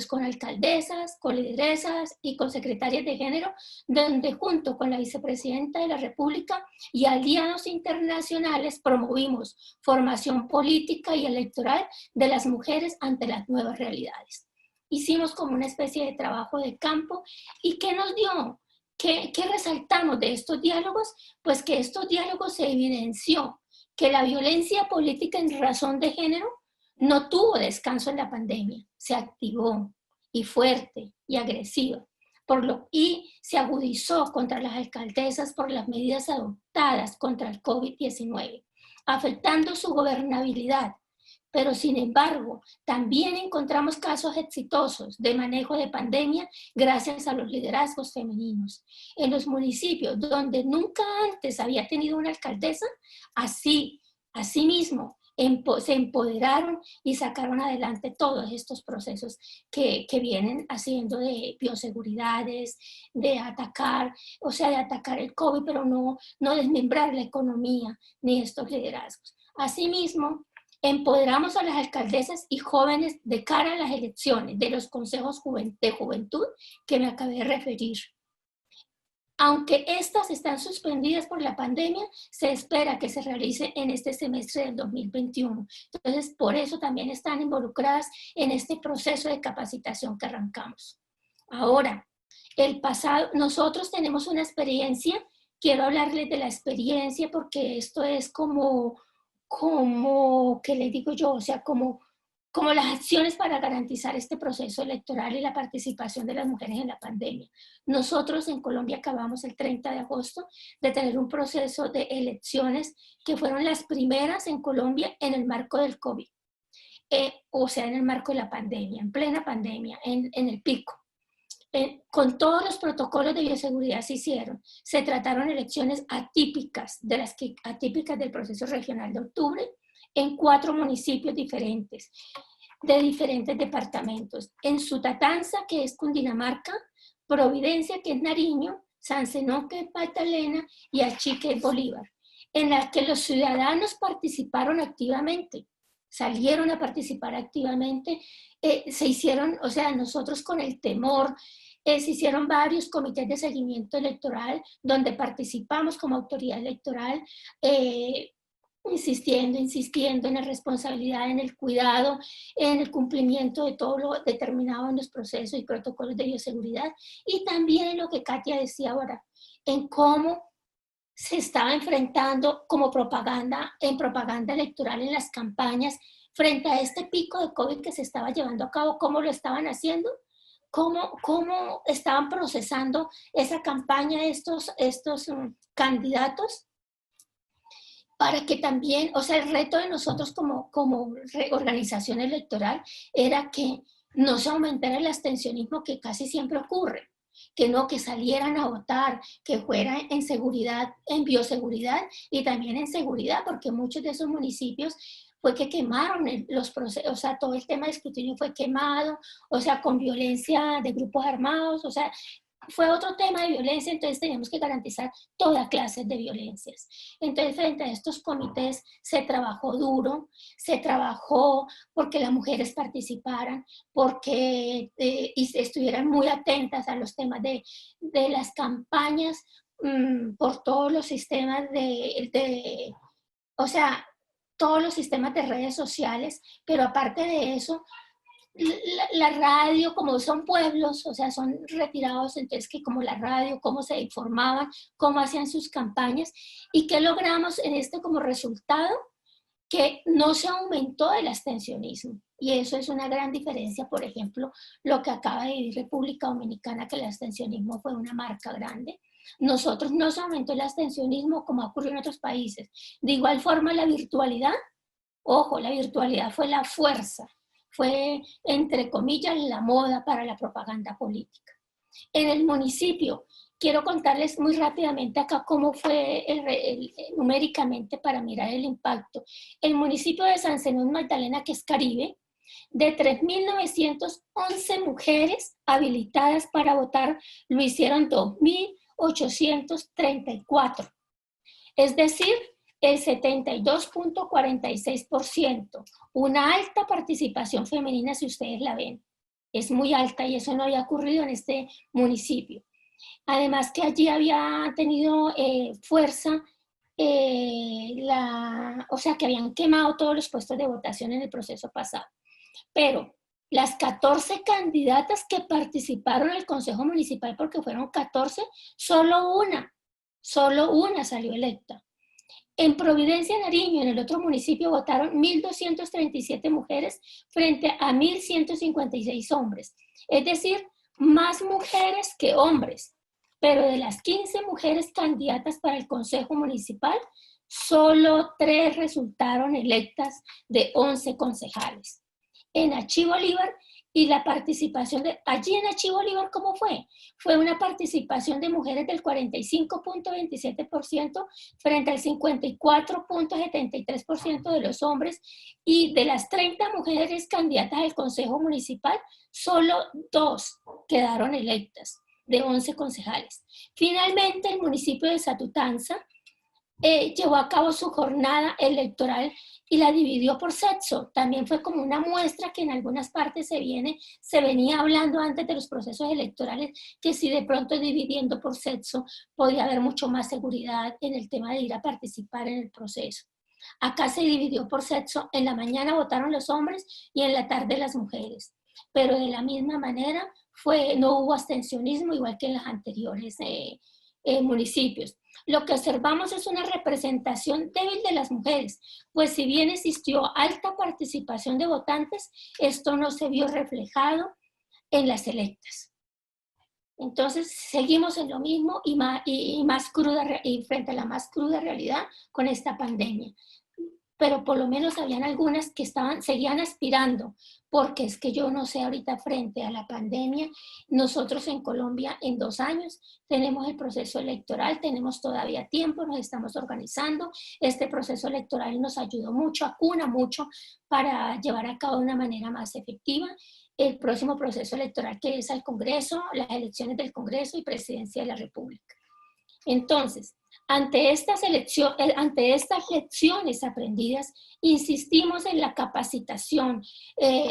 con alcaldesas, con lideresas y con secretarias de género, donde junto con la vicepresidenta de la República y aliados internacionales promovimos formación política y electoral de las mujeres ante las nuevas realidades. Hicimos como una especie de trabajo de campo. ¿Y qué nos dio? ¿Qué resaltamos de estos diálogos? Pues que estos diálogos se evidenció que la violencia política en razón de género no tuvo descanso en la pandemia, se activó y fuerte y agresiva, y se agudizó contra las alcaldesas por las medidas adoptadas contra el COVID-19, afectando su gobernabilidad. Pero sin embargo, también encontramos casos exitosos de manejo de pandemia gracias a los liderazgos femeninos. En los municipios donde nunca antes había tenido una alcaldesa, asimismo, se empoderaron y sacaron adelante todos estos procesos que vienen haciendo de bioseguridades, de atacar el COVID, pero no desmembrar la economía ni estos liderazgos. Asimismo, empoderamos a las alcaldesas y jóvenes de cara a las elecciones de los consejos de juventud que me acabé de referir. Aunque estas están suspendidas por la pandemia, se espera que se realice en este semestre del 2021. Entonces, por eso también están involucradas en este proceso de capacitación que arrancamos. Ahora, nosotros tenemos una experiencia, quiero hablarles de la experiencia porque esto es como ¿qué les digo yo? O sea, como las acciones para garantizar este proceso electoral y la participación de las mujeres en la pandemia. Nosotros en Colombia acabamos el 30 de agosto de tener un proceso de elecciones que fueron las primeras en Colombia en el marco del COVID. O sea, en el marco de la pandemia, en plena pandemia, en el pico. Con todos los protocolos de bioseguridad se hicieron. Se trataron elecciones atípicas del proceso regional de octubre, en 4 municipios diferentes, de diferentes departamentos. En Sutatanza, que es Cundinamarca, Providencia, que es Nariño, San Zenón, que es Magdalena, y Achí, que es Bolívar, en las que los ciudadanos participaron activamente, salieron a participar activamente, se hicieron, o sea, nosotros con el temor, se hicieron varios comités de seguimiento electoral, donde participamos como autoridad electoral, insistiendo en la responsabilidad, en el cuidado, en el cumplimiento de todo lo determinado en los procesos y protocolos de bioseguridad, y también en lo que Katia decía ahora, en cómo se estaba enfrentando como propaganda electoral en las campañas frente a este pico de COVID que se estaba llevando a cabo, cómo lo estaban haciendo, cómo estaban procesando esa campaña estos candidatos, para que también, o sea, el reto de nosotros como organización electoral era que no se aumentara el abstencionismo que casi siempre ocurre, que salieran a votar, que fuera en seguridad, en bioseguridad y también en seguridad, porque muchos de esos municipios fue que quemaron los procesos, o sea, todo el tema de escrutinio fue quemado, o sea, con violencia de grupos armados, o sea, fue otro tema de violencia, entonces teníamos que garantizar toda clase de violencias. Entonces, frente a estos comités se trabajó duro, se trabajó porque las mujeres participaran, porque y estuvieran muy atentas a los temas de las campañas por todos los sistemas o sea, todos los sistemas de redes sociales, pero aparte de eso, la radio, como son pueblos, o sea, son retirados, entonces que como la radio, cómo se informaban, cómo hacían sus campañas, y qué logramos en como resultado, que no se aumentó el abstencionismo, y eso es una gran diferencia, por ejemplo, lo que acaba de vivir República Dominicana, que el abstencionismo fue una marca grande. Nosotros no se aumentó el abstencionismo como ocurrió en otros países. De igual forma, la virtualidad, ojo, la virtualidad fue la fuerza, fue, entre comillas, la moda para la propaganda política. En el municipio, quiero contarles muy rápidamente acá cómo fue numéricamente para mirar el impacto. El municipio de San Zenón Magdalena, que es Caribe, de 3.911 mujeres habilitadas para votar, lo hicieron 2.834. Es decir, el 72.46%. Una alta participación femenina, si ustedes la ven. Es muy alta y eso no había ocurrido en este municipio. Además que allí había tenido fuerza, o sea que habían quemado todos los puestos de votación en el proceso pasado. Pero las 14 candidatas que participaron en el Consejo Municipal, porque fueron 14, solo una salió electa. En Providencia, Nariño, en el otro municipio, votaron 1.237 mujeres frente a 1.156 hombres. Es decir, más mujeres que hombres. Pero de las 15 mujeres candidatas para el Consejo Municipal, solo 3 resultaron electas de 11 concejales. En Achí Bolívar, y la participación allí en Achí Bolívar, ¿cómo fue? Fue una participación de mujeres del 45.27% frente al 54.73% de los hombres, y de las 30 mujeres candidatas al Consejo Municipal, solo 2 quedaron electas de 11 concejales. Finalmente, el municipio de Satutanza llevó a cabo su jornada electoral y la dividió por sexo. También fue como una muestra que en algunas partes se venía hablando antes de los procesos electorales, que si de pronto dividiendo por sexo podía haber mucho más seguridad en el tema de ir a participar en el proceso. Acá se dividió por sexo, en la mañana votaron los hombres y en la tarde las mujeres, pero de la misma manera no hubo abstencionismo igual que en los anteriores municipios. Lo que observamos es una representación débil de las mujeres, pues si bien existió alta participación de votantes, esto no se vio reflejado en las electas. Entonces seguimos en lo mismo y frente a la más cruda realidad con esta pandemia. Pero por lo menos habían algunas que seguían aspirando, porque es que yo no sé ahorita frente a la pandemia, nosotros en Colombia en 2 años tenemos el proceso electoral, tenemos todavía tiempo, nos estamos organizando, este proceso electoral nos ayudó mucho, acuna mucho para llevar a cabo de una manera más efectiva el próximo proceso electoral, que es al Congreso, las elecciones del Congreso y Presidencia de la República. Entonces, ante estas lecciones aprendidas, insistimos en la capacitación.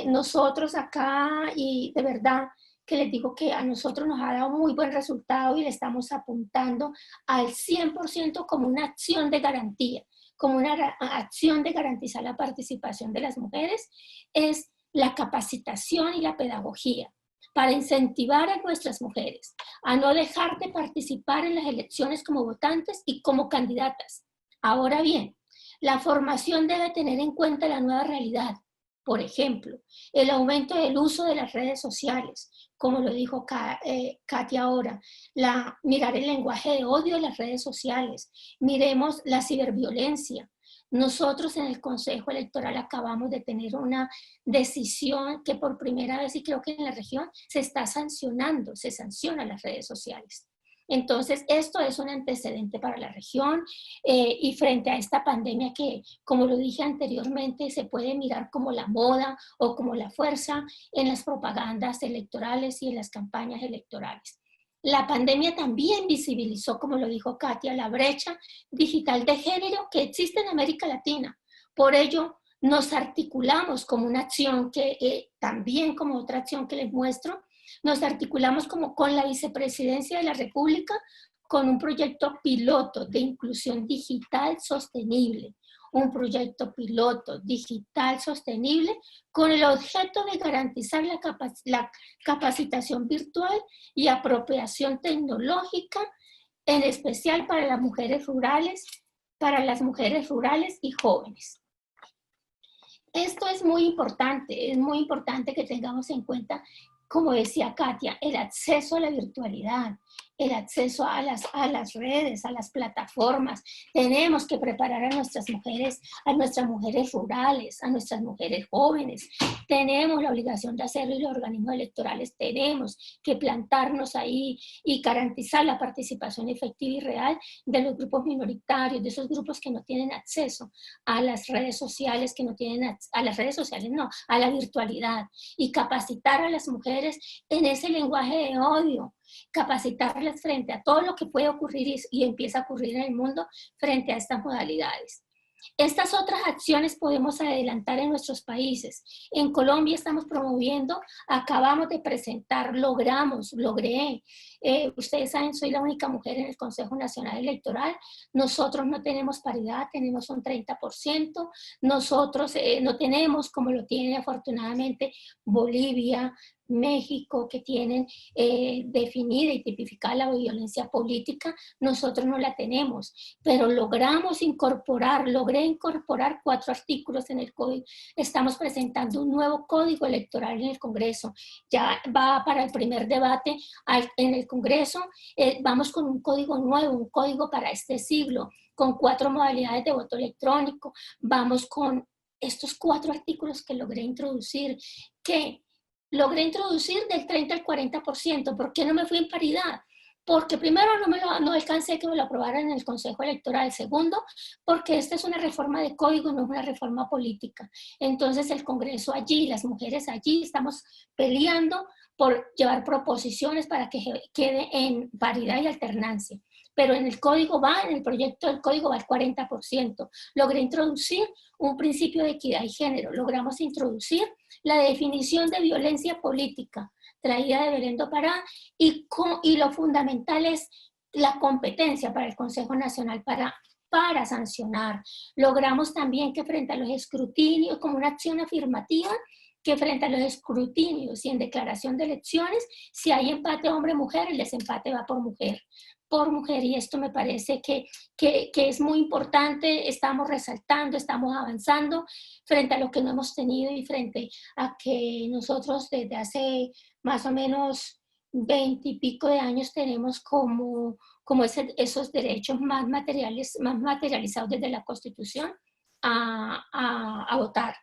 Nosotros acá, y de verdad que les digo que a nosotros nos ha dado muy buen resultado y le estamos apuntando al 100% como una acción de garantía, como una acción de garantizar la participación de las mujeres, es la capacitación y la pedagogía, para incentivar a nuestras mujeres a no dejar de participar en las elecciones como votantes y como candidatas. Ahora bien, la formación debe tener en cuenta la nueva realidad. Por ejemplo, el aumento del uso de las redes sociales, como lo dijo Katia ahora, mirar el lenguaje de odio de las redes sociales, miremos la ciberviolencia. Nosotros en el Consejo Electoral acabamos de tener una decisión que por primera vez, y creo que en la región, se sanciona las redes sociales. Entonces, esto es un antecedente para la región y frente a esta pandemia que, como lo dije anteriormente, se puede mirar como la moda o como la fuerza en las propagandas electorales y en las campañas electorales. La pandemia también visibilizó, como lo dijo Katia, la brecha digital de género que existe en América Latina. Por ello, nos articulamos como una acción que, también como otra acción que les muestro, nos articulamos como con la Vicepresidencia de la República con un proyecto piloto de inclusión digital sostenible. Un proyecto piloto digital sostenible con el objeto de garantizar la capacitación virtual y apropiación tecnológica, en especial para las mujeres rurales y jóvenes. Esto es muy importante que tengamos en cuenta, como decía Katia, el acceso a la virtualidad. el acceso a las redes, a las plataformas. Tenemos que preparar a nuestras mujeres rurales, a nuestras mujeres jóvenes. Tenemos la obligación de hacerlo y los organismos electorales tenemos que plantarnos ahí y garantizar la participación efectiva y real de los grupos minoritarios, de esos grupos que no tienen acceso a las redes sociales, a la virtualidad, y capacitar a las mujeres en ese lenguaje de odio, capacitarlas frente a todo lo que puede ocurrir y empieza a ocurrir en el mundo frente a estas modalidades. Estas otras acciones podemos adelantar en nuestros países. En Colombia estamos promoviendo, acabamos de presentar, logré. Ustedes saben, soy la única mujer en el Consejo Nacional Electoral. Nosotros no tenemos paridad, tenemos un 30%. Nosotros no tenemos, como lo tiene afortunadamente Bolivia, México, que tienen definida y tipificada la violencia política. Nosotros no la tenemos, pero logré incorporar 4 artículos en el código. Estamos presentando un nuevo código electoral en el Congreso. Ya va para el primer debate en el Congreso. Vamos con un código nuevo, un código para este siglo, con 4 modalidades de voto electrónico. Vamos con estos 4 artículos que logré introducir, del 30 al 40%. ¿Por qué no me fui en paridad? Porque primero no alcancé que me lo aprobaran en el Consejo Electoral. Segundo, porque esta es una reforma de código, no es una reforma política. Entonces el Congreso allí, las mujeres allí, estamos peleando por llevar proposiciones para que quede en paridad y alternancia. Pero en el proyecto del código va al 40%. Logré introducir un principio de equidad y género. Logramos introducir la definición de violencia política traída de Belén do Pará, y lo fundamental es la competencia para el Consejo Nacional para sancionar. Logramos también que frente a los escrutinios, como una acción afirmativa, que frente a los escrutinios y en declaración de elecciones, si hay empate hombre-mujer, el desempate va por mujer, y esto me parece que es muy importante. Estamos resaltando, estamos avanzando frente a lo que no hemos tenido y frente a que nosotros desde hace más o menos 20 y pico de años tenemos como esos derechos más materializados desde la Constitución a votar.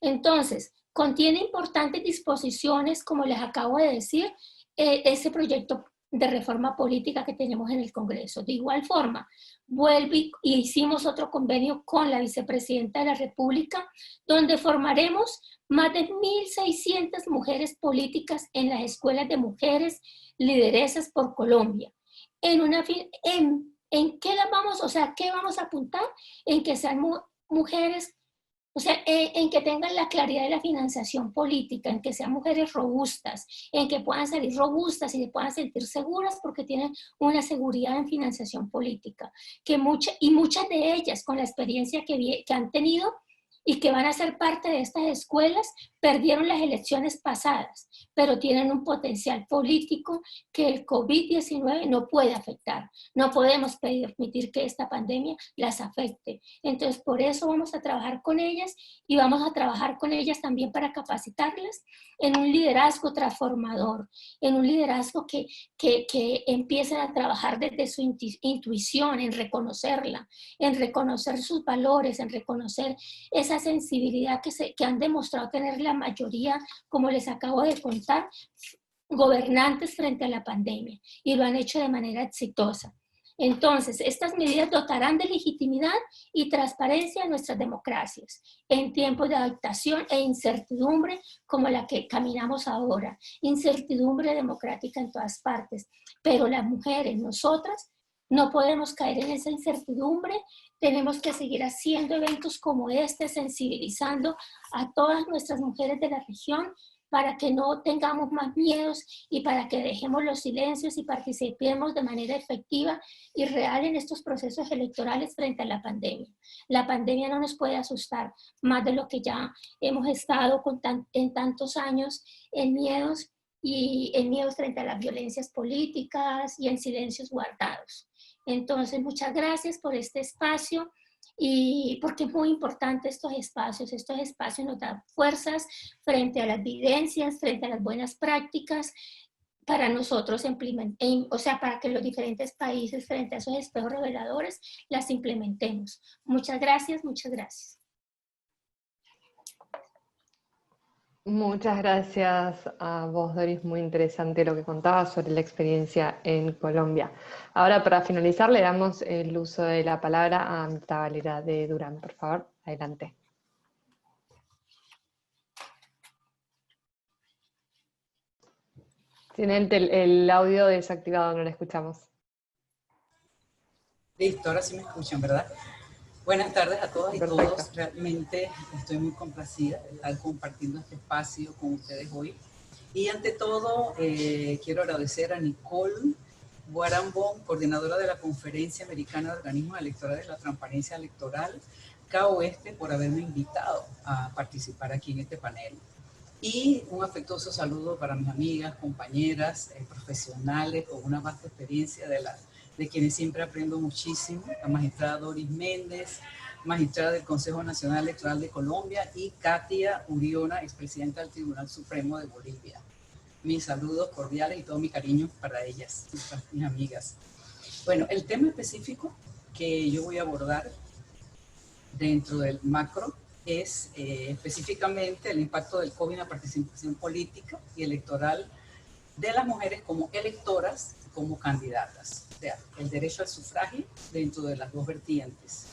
Entonces, contiene importantes disposiciones, como les acabo de decir, ese proyecto de reforma política que tenemos en el Congreso. De igual forma, hicimos otro convenio con la vicepresidenta de la República, donde formaremos más de 1.600 mujeres políticas en las escuelas de mujeres lideresas por Colombia. ¿En qué las vamos, qué vamos a apuntar? En que sean mujeres, en que tengan la claridad de la financiación política, en que sean mujeres robustas, en que puedan salir robustas y se puedan sentir seguras porque tienen una seguridad en financiación política. Muchas de ellas, con la experiencia que han tenido y que van a ser parte de estas escuelas, perdieron las elecciones pasadas, pero tienen un potencial político que el COVID-19 no puede afectar. No podemos permitir que esta pandemia las afecte. Entonces, por eso vamos a trabajar con ellas y vamos a trabajar con ellas también para capacitarlas en un liderazgo transformador, en un liderazgo que empiecen a trabajar desde su intuición, en reconocerla, en reconocer sus valores, en reconocer esa sensibilidad que han demostrado tener la mayoría, como les acabo de contar, gobernantes frente a la pandemia, y lo han hecho de manera exitosa. Entonces, estas medidas dotarán de legitimidad y transparencia a nuestras democracias en tiempos de adaptación e incertidumbre como la que caminamos ahora, incertidumbre democrática en todas partes, pero las mujeres, nosotras, no podemos caer en esa incertidumbre. Tenemos que seguir haciendo eventos como este, sensibilizando a todas nuestras mujeres de la región para que no tengamos más miedos y para que dejemos los silencios y participemos de manera efectiva y real en estos procesos electorales frente a la pandemia. La pandemia no nos puede asustar más de lo que ya hemos estado en tantos años en miedos frente a las violencias políticas y en silencios guardados. Entonces, muchas gracias por este espacio y porque es muy importante estos espacios nos dan fuerzas frente a las vivencias, frente a las buenas prácticas, para nosotros o sea, para que los diferentes países frente a esos espejos reveladores las implementemos. Muchas gracias, muchas gracias. Muchas gracias a vos, Doris, muy interesante lo que contabas sobre la experiencia en Colombia. Ahora, para finalizar, le damos el uso de la palabra a Mirta Valera de Durán. Por favor, adelante. Tiene el audio desactivado, no lo escuchamos. Listo, ahora sí me escuchan, ¿verdad? Buenas tardes a todas y Perfecto. todos. Realmente estoy muy complacida de estar compartiendo este espacio con ustedes hoy. Y ante todo, quiero agradecer a Nicole Guarambón, coordinadora de la Conferencia Americana de Organismos Electorales de la Transparencia Electoral, CAOESTE, por haberme invitado a participar aquí en este panel. Y un afectuoso saludo para mis amigas, compañeras, profesionales con una vasta experiencia de quienes siempre aprendo muchísimo, la magistrada Doris Méndez, magistrada del Consejo Nacional Electoral de Colombia, y Katia Uriona, expresidenta del Tribunal Supremo de Bolivia. Mis saludos cordiales y todo mi cariño para ellas, mis amigas. Bueno, el tema específico que yo voy a abordar dentro del macro es específicamente el impacto del COVID en la participación política y electoral de las mujeres como electoras y como candidatas. O sea, el derecho al sufragio dentro de las dos vertientes,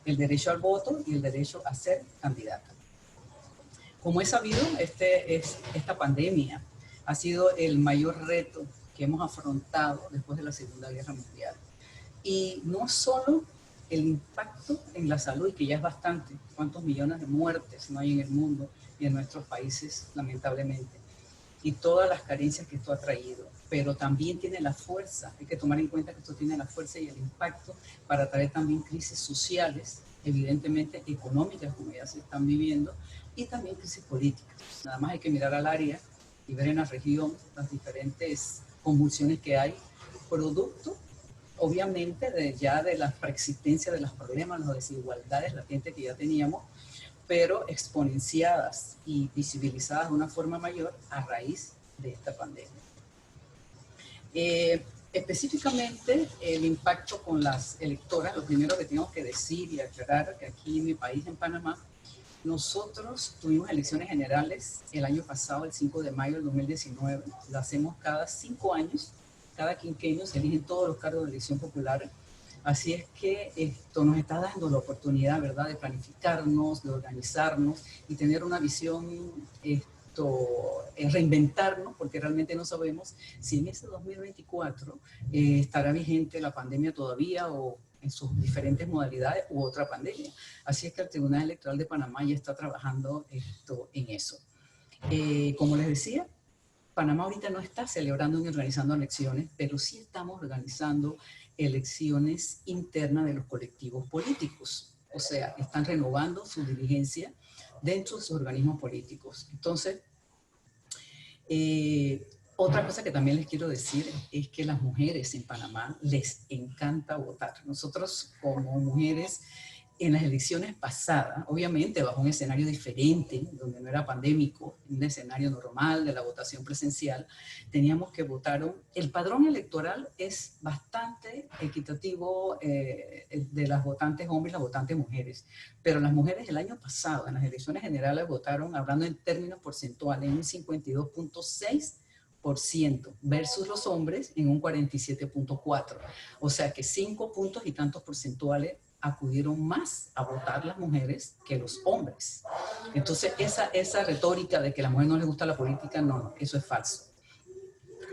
el derecho al voto y el derecho a ser candidata. Como es sabido, esta pandemia ha sido el mayor reto que hemos afrontado después de la Segunda Guerra Mundial. Y no solo el impacto en la salud, que ya es bastante, cuántos millones de muertes no hay en el mundo y en nuestros países, lamentablemente, y todas las carencias que esto ha traído, pero también tiene la fuerza, hay que tomar en cuenta que esto tiene la fuerza y el impacto para traer también crisis sociales, evidentemente económicas, como ya se están viviendo, y también crisis políticas. Nada más hay que mirar al área y ver en la región las diferentes convulsiones que hay, producto obviamente ya de la preexistencia de los problemas, las desigualdades latentes que ya teníamos, pero exponenciadas y visibilizadas de una forma mayor a raíz de esta pandemia. Específicamente el impacto con las electoras, lo primero que tengo que decir y aclarar que aquí en mi país, en Panamá, nosotros tuvimos elecciones generales el año pasado, el 5 de mayo del 2019, lo hacemos cada 5 años, cada quinquenio se eligen todos los cargos de elección popular. Así es que esto nos está dando la oportunidad, ¿verdad?, de planificarnos, de organizarnos y tener una visión, reinventarnos, porque realmente no sabemos si en ese 2024 estará vigente la pandemia todavía o en sus diferentes modalidades u otra pandemia. Así es que el Tribunal Electoral de Panamá ya está trabajando en eso. Como les decía, Panamá ahorita no está celebrando ni organizando elecciones, pero sí estamos organizando elecciones internas de los colectivos políticos. O sea, están renovando su dirigencia dentro de sus organismos políticos. Entonces, otra cosa que también les quiero decir es que las mujeres en Panamá les encanta votar. Nosotros como mujeres en las elecciones pasadas, obviamente bajo un escenario diferente, donde no era pandémico, un escenario normal de la votación presencial, teníamos que votar. El padrón electoral es bastante equitativo de las votantes hombres y las votantes mujeres, pero las mujeres el año pasado en las elecciones generales votaron, hablando en términos porcentuales, en un 52.6% versus los hombres en un 47.4%. O sea que 5 puntos y tantos porcentuales acudieron más a votar las mujeres que los hombres. Entonces, esa retórica de que a la mujer no le gusta la política, no, eso es falso.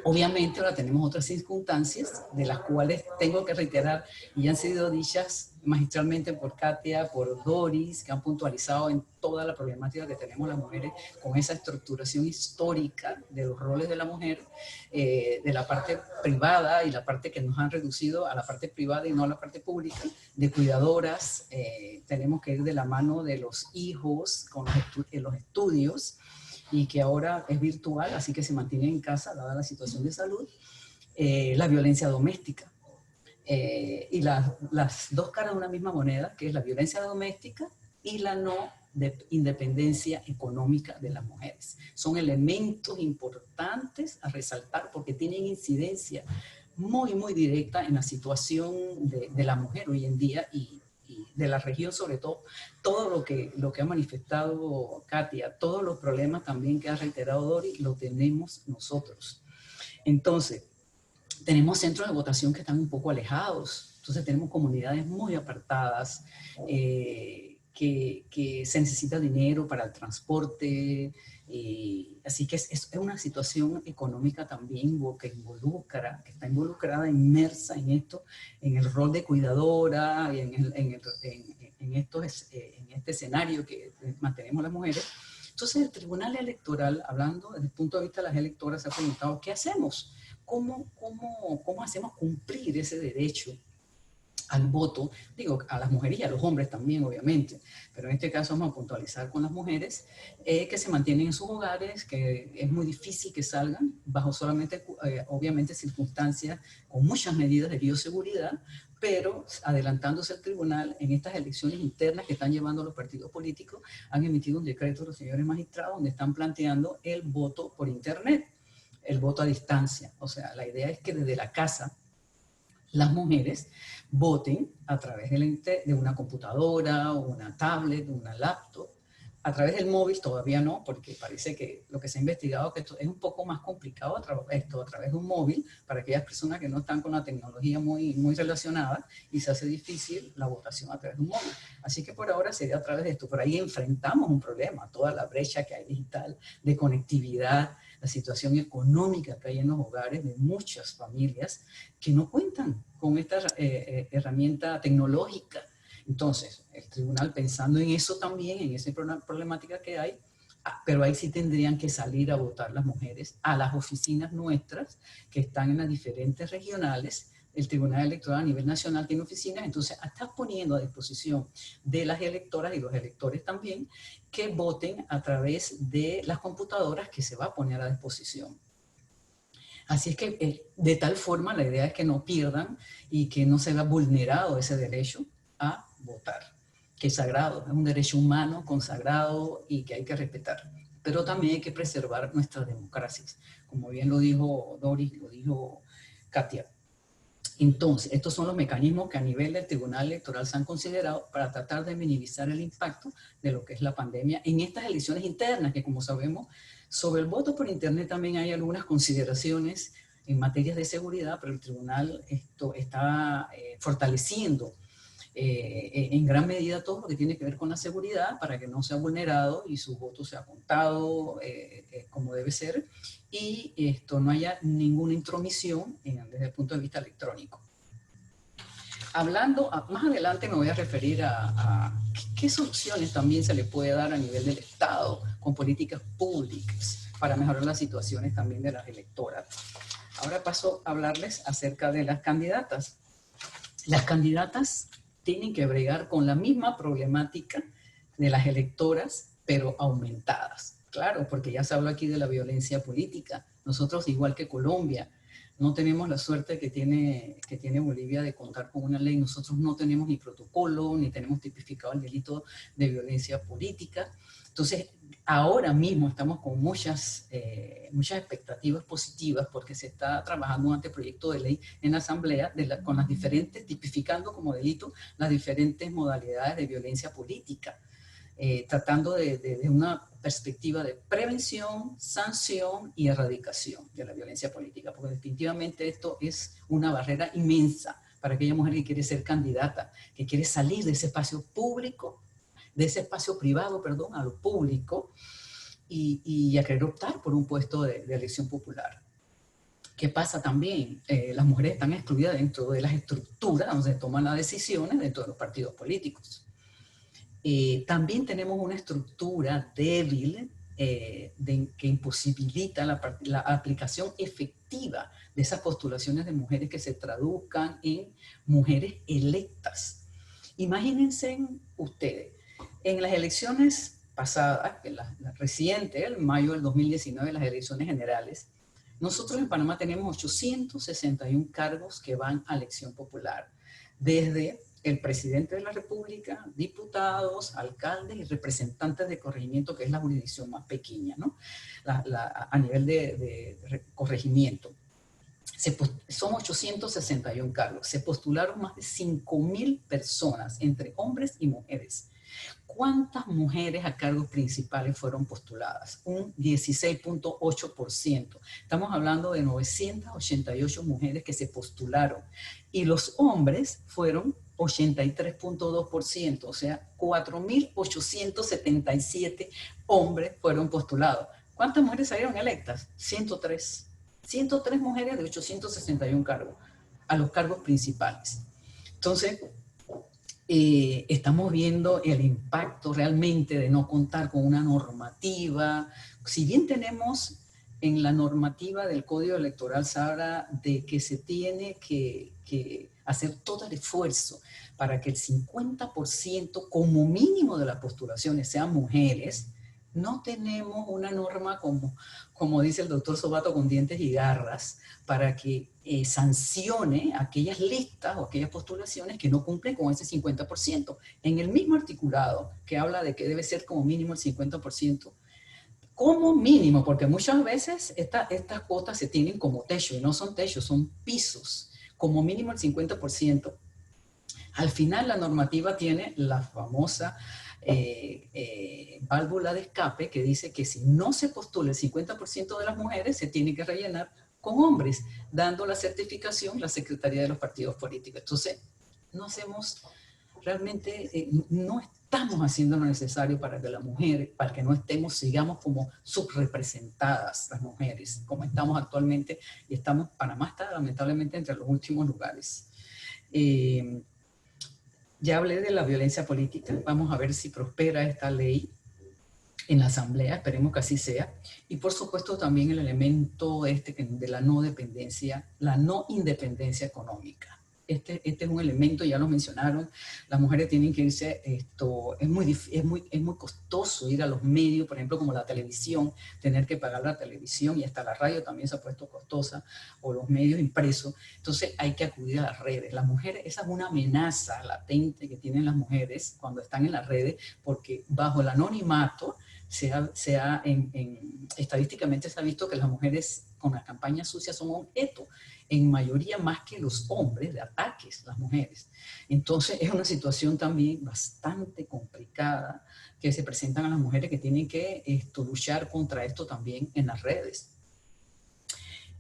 Obviamente ahora tenemos otras circunstancias de las cuales tengo que reiterar y han sido dichas magistralmente por Katia, por Doris, que han puntualizado en toda la problemática que tenemos las mujeres con esa estructuración histórica de los roles de la mujer, de la parte privada y la parte que nos han reducido a la parte privada y no a la parte pública, de cuidadoras, tenemos que ir de la mano de los hijos con los estudios, y que ahora es virtual, así que se mantiene en casa dada la situación de salud, la violencia doméstica. Y las dos caras de una misma moneda, que es la violencia doméstica y la no independencia económica de las mujeres. Son elementos importantes a resaltar porque tienen incidencia muy, muy directa en la situación de la mujer hoy en día y de la región, sobre todo lo que ha manifestado Katia, todos los problemas también que ha reiterado Dori, lo tenemos nosotros. Entonces, tenemos centros de votación que están un poco alejados, entonces tenemos comunidades muy apartadas, que se necesita dinero para el transporte, así que es una situación económica también que está involucrada, inmersa en esto, en el rol de cuidadora, y en este escenario que mantenemos las mujeres. Entonces el Tribunal Electoral, hablando desde el punto de vista de las electoras, se ha preguntado, ¿qué hacemos? ¿Cómo hacemos cumplir ese derecho al voto? Digo, a las mujeres y a los hombres también, obviamente, pero en este caso vamos a puntualizar con las mujeres que se mantienen en sus hogares, que es muy difícil que salgan bajo solamente, obviamente, circunstancias con muchas medidas de bioseguridad, pero adelantándose el tribunal en estas elecciones internas que están llevando los partidos políticos, han emitido un decreto los señores magistrados donde están planteando el voto por internet, el voto a distancia. O sea, la idea es que desde la casa las mujeres voten a través de una computadora o una tablet, una laptop, a través del móvil todavía no, porque parece que lo que se ha investigado es que esto es un poco más complicado a través de un móvil para aquellas personas que no están con la tecnología muy, muy relacionada y se hace difícil la votación a través de un móvil. Así que por ahora sería a través de esto. Por ahí enfrentamos un problema, toda la brecha que hay digital, de conectividad, la situación económica que hay en los hogares de muchas familias que no cuentan con esta herramienta tecnológica. Entonces, el tribunal, pensando en eso también, en esa problemática que hay, pero ahí sí tendrían que salir a votar las mujeres a las oficinas nuestras que están en las diferentes regionales. El Tribunal Electoral a nivel nacional tiene oficinas, entonces está poniendo a disposición de las electoras y los electores también que voten a través de las computadoras que se va a poner a disposición. Así es que de tal forma la idea es que no pierdan y que no se vea vulnerado ese derecho a votar, que es sagrado, es un derecho humano consagrado y que hay que respetar. Pero también hay que preservar nuestras democracias, como bien lo dijo Doris, lo dijo Katia. Entonces, estos son los mecanismos que a nivel del Tribunal Electoral se han considerado para tratar de minimizar el impacto de lo que es la pandemia en estas elecciones internas, que como sabemos, sobre el voto por internet también hay algunas consideraciones en materias de seguridad, pero el Tribunal está fortaleciendo en gran medida todo lo que tiene que ver con la seguridad para que no sea vulnerado y su voto sea contado como debe ser y no haya ninguna intromisión desde el punto de vista electrónico. Hablando, más adelante me voy a referir a qué soluciones también se le puede dar a nivel del Estado con políticas públicas para mejorar las situaciones también de las electoras. Ahora paso a hablarles acerca de las candidatas. Las candidatas tienen que bregar con la misma problemática de las electoras, pero aumentadas. Claro, porque ya se habló aquí de la violencia política. Nosotros, igual que Colombia, no tenemos la suerte que tiene Bolivia de contar con una ley. Nosotros no tenemos ni protocolo, ni tenemos tipificado el delito de violencia política. Entonces, ahora mismo estamos con muchas expectativas positivas porque se está trabajando un anteproyecto de ley en la Asamblea con las diferentes, tipificando como delito las diferentes modalidades de violencia política, tratando de una perspectiva de prevención, sanción y erradicación de la violencia política, porque definitivamente esto es una barrera inmensa para aquella mujer que quiere ser candidata, que quiere salir de ese espacio público, de ese espacio privado, perdón, a lo público y a querer optar por un puesto de elección popular. ¿Qué pasa también? Las mujeres están excluidas dentro de las estructuras donde se toman las decisiones dentro de los partidos políticos. También tenemos una estructura débil que imposibilita la aplicación efectiva de esas postulaciones de mujeres que se traduzcan en mujeres electas. Imagínense ustedes, en las elecciones pasadas, la reciente, el mayo del 2019, las elecciones generales, nosotros en Panamá tenemos 861 cargos que van a elección popular, desde el presidente de la República, diputados, alcaldes y representantes de corregimiento, que es la jurisdicción más pequeña, ¿no? A nivel de corregimiento. Son 861 cargos. Se postularon más de 5.000 personas, entre hombres y mujeres. ¿Cuántas mujeres a cargos principales fueron postuladas? Un 16.8%. Estamos hablando de 988 mujeres que se postularon. Y los hombres fueron 83.2%, o sea, 4.877 hombres fueron postulados. ¿Cuántas mujeres salieron electas? 103. 103 mujeres de 861 cargos, a los cargos principales. Entonces, estamos viendo el impacto realmente de no contar con una normativa. Si bien tenemos en la normativa del Código Electoral, se habla de que se tiene que hacer todo el esfuerzo para que el 50% como mínimo de las postulaciones sean mujeres. No tenemos una norma como dice el doctor Sobato, con dientes y garras, para que sancione aquellas listas o aquellas postulaciones que no cumplen con ese 50%. En el mismo articulado que habla de que debe ser como mínimo el 50%, como mínimo, porque muchas veces estas cuotas se tienen como techo, y no son techos, son pisos, como mínimo el 50%. Al final la normativa tiene la famosa válvula de escape que dice que si no se postula el 50% de las mujeres, se tiene que rellenar con hombres, dando la certificación la Secretaría de los Partidos Políticos. Entonces, no hacemos, realmente no estamos haciendo lo necesario para que las mujeres, para que no estemos, sigamos como subrepresentadas las mujeres, como estamos actualmente, y Panamá está lamentablemente entre los últimos lugares. Ya hablé de la violencia política, vamos a ver si prospera esta ley en la Asamblea, esperemos que así sea. Y por supuesto también el elemento de la no dependencia, la no independencia económica. Este es un elemento, ya lo mencionaron, las mujeres tienen que irse, es muy costoso ir a los medios, por ejemplo, como la televisión, tener que pagar la televisión, y hasta la radio también se ha puesto costosa, o los medios impresos. Entonces hay que acudir a las redes. Las mujeres, esa es una amenaza latente que tienen las mujeres cuando están en las redes, porque bajo el anonimato, estadísticamente se ha visto que las mujeres con las campañas sucias son objeto, en mayoría más que los hombres, de ataques, las mujeres. Entonces es una situación también bastante complicada que se presentan a las mujeres que tienen que luchar contra esto también en las redes.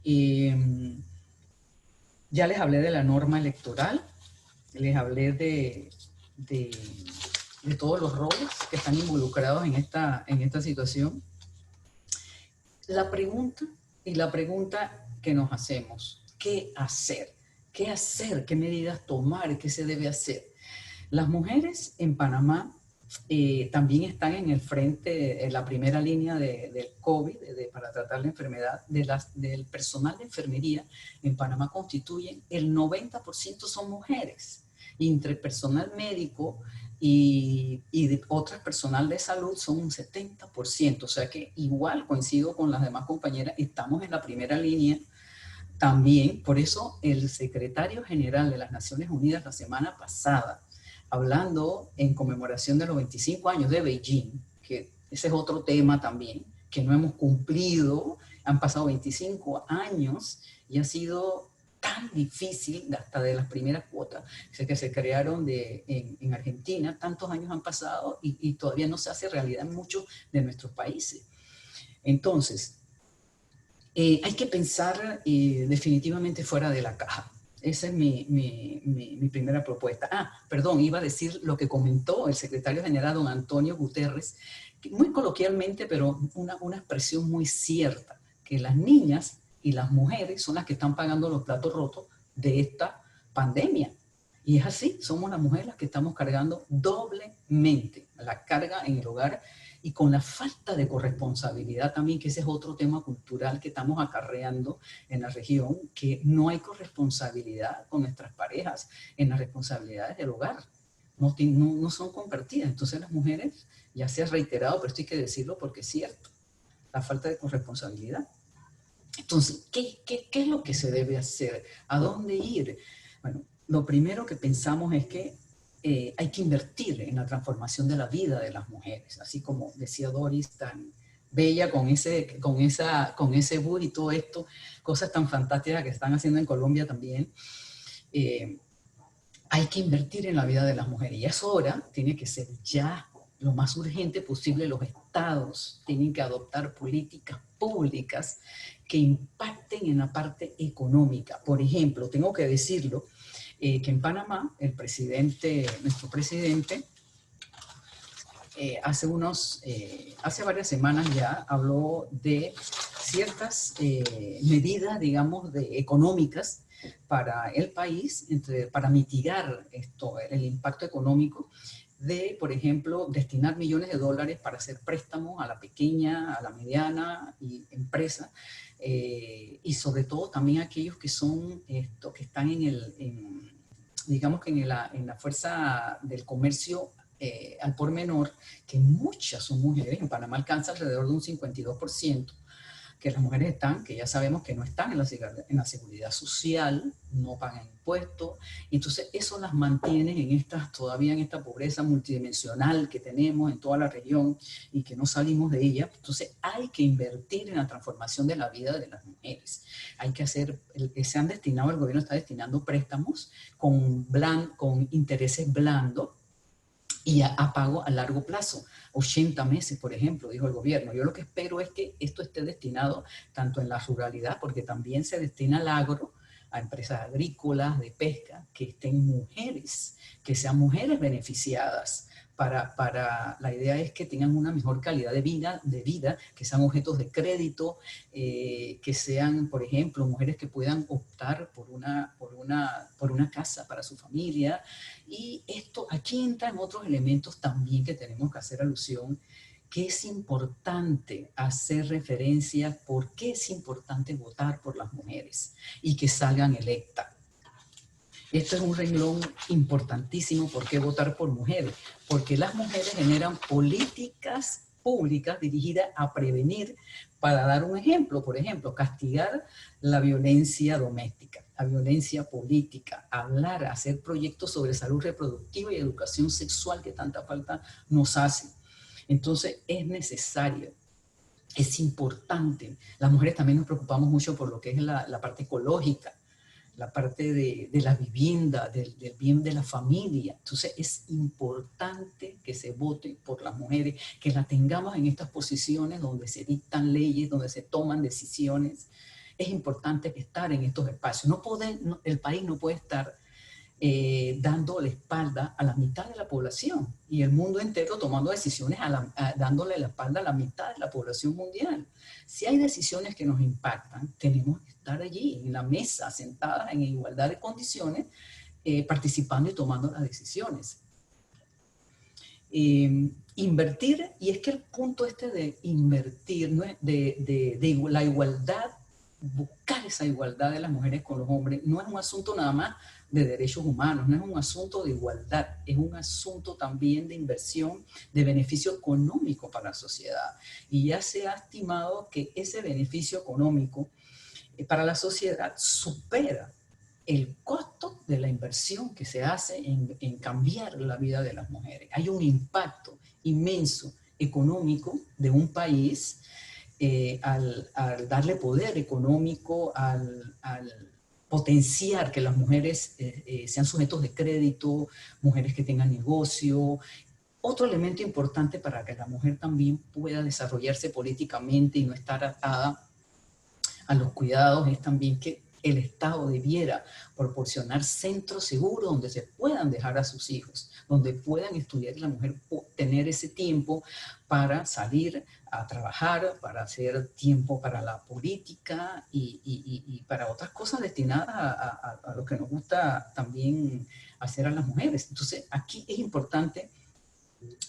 Ya les hablé de la norma electoral, les hablé de todos los roles que están involucrados en esta situación. La pregunta que nos hacemos, ¿qué hacer? ¿Qué hacer? ¿Qué medidas tomar? ¿Qué se debe hacer? Las mujeres en Panamá también están en el frente, en la primera línea del COVID, para tratar la enfermedad. Del personal de enfermería en Panamá constituyen el 90% son mujeres. Y entre personal médico y de otras personal de salud son un 70%. O sea que igual, coincido con las demás compañeras, estamos en la primera línea. También, por eso el secretario general de las Naciones Unidas la semana pasada, hablando en conmemoración de los 25 años de Beijing, que ese es otro tema también, que no hemos cumplido, han pasado 25 años y ha sido tan difícil, hasta de las primeras cuotas que se crearon en Argentina, tantos años han pasado y todavía no se hace realidad en muchos de nuestros países. Entonces, hay que pensar definitivamente fuera de la caja. Esa es mi primera propuesta. Perdón, iba a decir lo que comentó el secretario general, don Antonio Guterres, muy coloquialmente, pero una expresión muy cierta, que las niñas y las mujeres son las que están pagando los platos rotos de esta pandemia. Y es así, somos las mujeres las que estamos cargando doblemente la carga en el hogar, y con la falta de corresponsabilidad también, que ese es otro tema cultural que estamos acarreando en la región, que no hay corresponsabilidad con nuestras parejas en las responsabilidades del hogar. No son compartidas. Entonces las mujeres, ya se ha reiterado, pero esto hay que decirlo porque es cierto, la falta de corresponsabilidad. Entonces, ¿qué es lo que se debe hacer? ¿A dónde ir? Bueno, lo primero que pensamos es que hay que invertir en la transformación de la vida de las mujeres, así como decía Doris, tan bella con ese bus y todo esto, cosas tan fantásticas que están haciendo en Colombia también. Hay que invertir en la vida de las mujeres y es hora, tiene que ser ya lo más urgente posible. Los estados tienen que adoptar políticas públicas que impacten en la parte económica. Por ejemplo, tengo que decirlo, que en Panamá nuestro presidente, hace varias semanas ya habló de ciertas medidas, digamos, económicas para el país, para mitigar el impacto económico de, por ejemplo, destinar millones de dólares para hacer préstamos a la pequeña, a la mediana empresa, y sobre todo también aquellos que están digamos que en la fuerza del comercio al por menor, que muchas son mujeres. En Panamá alcanza alrededor de un 52%, que las mujeres están, que ya sabemos que no están en la seguridad social, no pagan impuestos, entonces eso las mantiene todavía en esta pobreza multidimensional que tenemos en toda la región y que no salimos de ella. Entonces hay que invertir en la transformación de la vida de las mujeres. Hay que el gobierno está destinando préstamos con intereses blandos y a pago a largo plazo, 80 meses, por ejemplo, dijo el gobierno. Yo lo que espero es que esto esté destinado tanto en la ruralidad, porque también se destina al agro, a empresas agrícolas, de pesca, que estén mujeres, que sean mujeres beneficiadas. La idea es que tengan una mejor calidad de vida, que sean objetos de crédito, que sean, por ejemplo, mujeres que puedan optar por una casa para su familia. Y aquí entran otros elementos también que tenemos que hacer alusión, que es importante hacer referencia, por qué es importante votar por las mujeres y que salgan electas. Esto es un renglón importantísimo. ¿Por qué votar por mujeres? Porque las mujeres generan políticas públicas dirigidas a prevenir, para dar un ejemplo, por ejemplo, castigar la violencia doméstica, la violencia política, hacer proyectos sobre salud reproductiva y educación sexual que tanta falta nos hace. Entonces es necesario, es importante. Las mujeres también nos preocupamos mucho por lo que es la parte ecológica, la parte de la vivienda, del bien de la familia. Entonces es importante que se vote por las mujeres, que las tengamos en estas posiciones donde se dictan leyes, donde se toman decisiones. Es importante estar en estos espacios. El país no puede estar dando la espalda a la mitad de la población y el mundo entero tomando decisiones dándole la espalda a la mitad de la población mundial. Si hay decisiones que nos impactan, tenemos que estar allí en la mesa, sentadas en igualdad de condiciones, participando y tomando las decisiones. Invertir, y es que el punto de invertir, ¿no? de la igualdad, buscar esa igualdad de las mujeres con los hombres, no es un asunto nada más de derechos humanos, no es un asunto de igualdad, es un asunto también de inversión, de beneficio económico para la sociedad. Y ya se ha estimado que ese beneficio económico para la sociedad supera el costo de la inversión que se hace en cambiar la vida de las mujeres. Hay un impacto inmenso económico de un país al darle poder económico, al potenciar que las mujeres sean sujetos de crédito, mujeres que tengan negocio. Otro elemento importante para que la mujer también pueda desarrollarse políticamente y no estar atada a los cuidados es también que el Estado debiera proporcionar centros seguros donde se puedan dejar a sus hijos, donde puedan estudiar y la mujer tener ese tiempo para salir a trabajar, para hacer tiempo para la política y para otras cosas destinadas a lo que nos gusta también hacer a las mujeres. Entonces, aquí es importante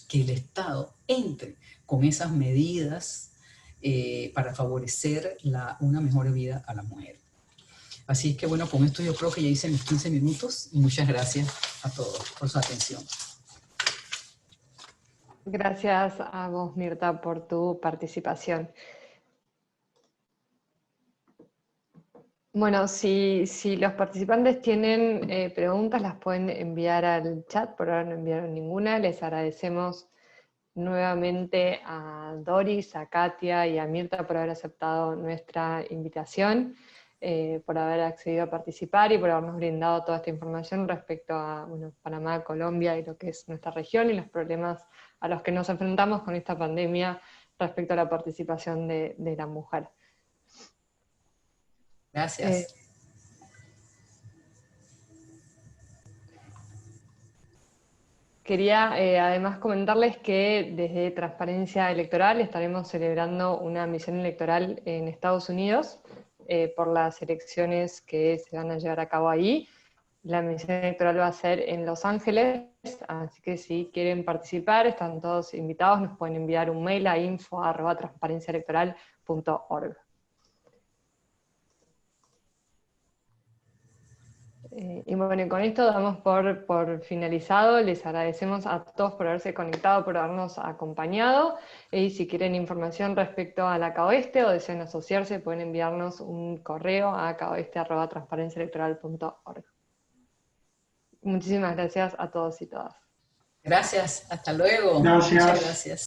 que el Estado entre con esas medidas para favorecer una mejor vida a la mujer. Así que bueno, con esto yo creo que ya hice mis 15 minutos y muchas gracias a todos por su atención. Gracias a vos, Mirta, por tu participación. Bueno, si los participantes tienen preguntas, las pueden enviar al chat, por ahora no enviaron ninguna. Les agradecemos nuevamente a Doris, a Katia y a Mirta por haber aceptado nuestra invitación, por haber accedido a participar y por habernos brindado toda esta información respecto a Panamá, Colombia y lo que es nuestra región y los problemas a los que nos enfrentamos con esta pandemia respecto a la participación de la mujer. Gracias. Quería además comentarles que desde Transparencia Electoral estaremos celebrando una misión electoral en Estados Unidos por las elecciones que se van a llevar a cabo ahí. La misión electoral va a ser en Los Ángeles, así que si quieren participar, están todos invitados, nos pueden enviar un mail a info@transparenciaelectoral.org. Y bueno, con esto damos por finalizado. Les agradecemos a todos por haberse conectado, por habernos acompañado. Y si quieren información respecto a la CAOESTE o desean asociarse, pueden enviarnos un correo a caoeste@transparenciaelectoral.org. Muchísimas gracias a todos y todas. Gracias, hasta luego. Gracias. Muchas gracias.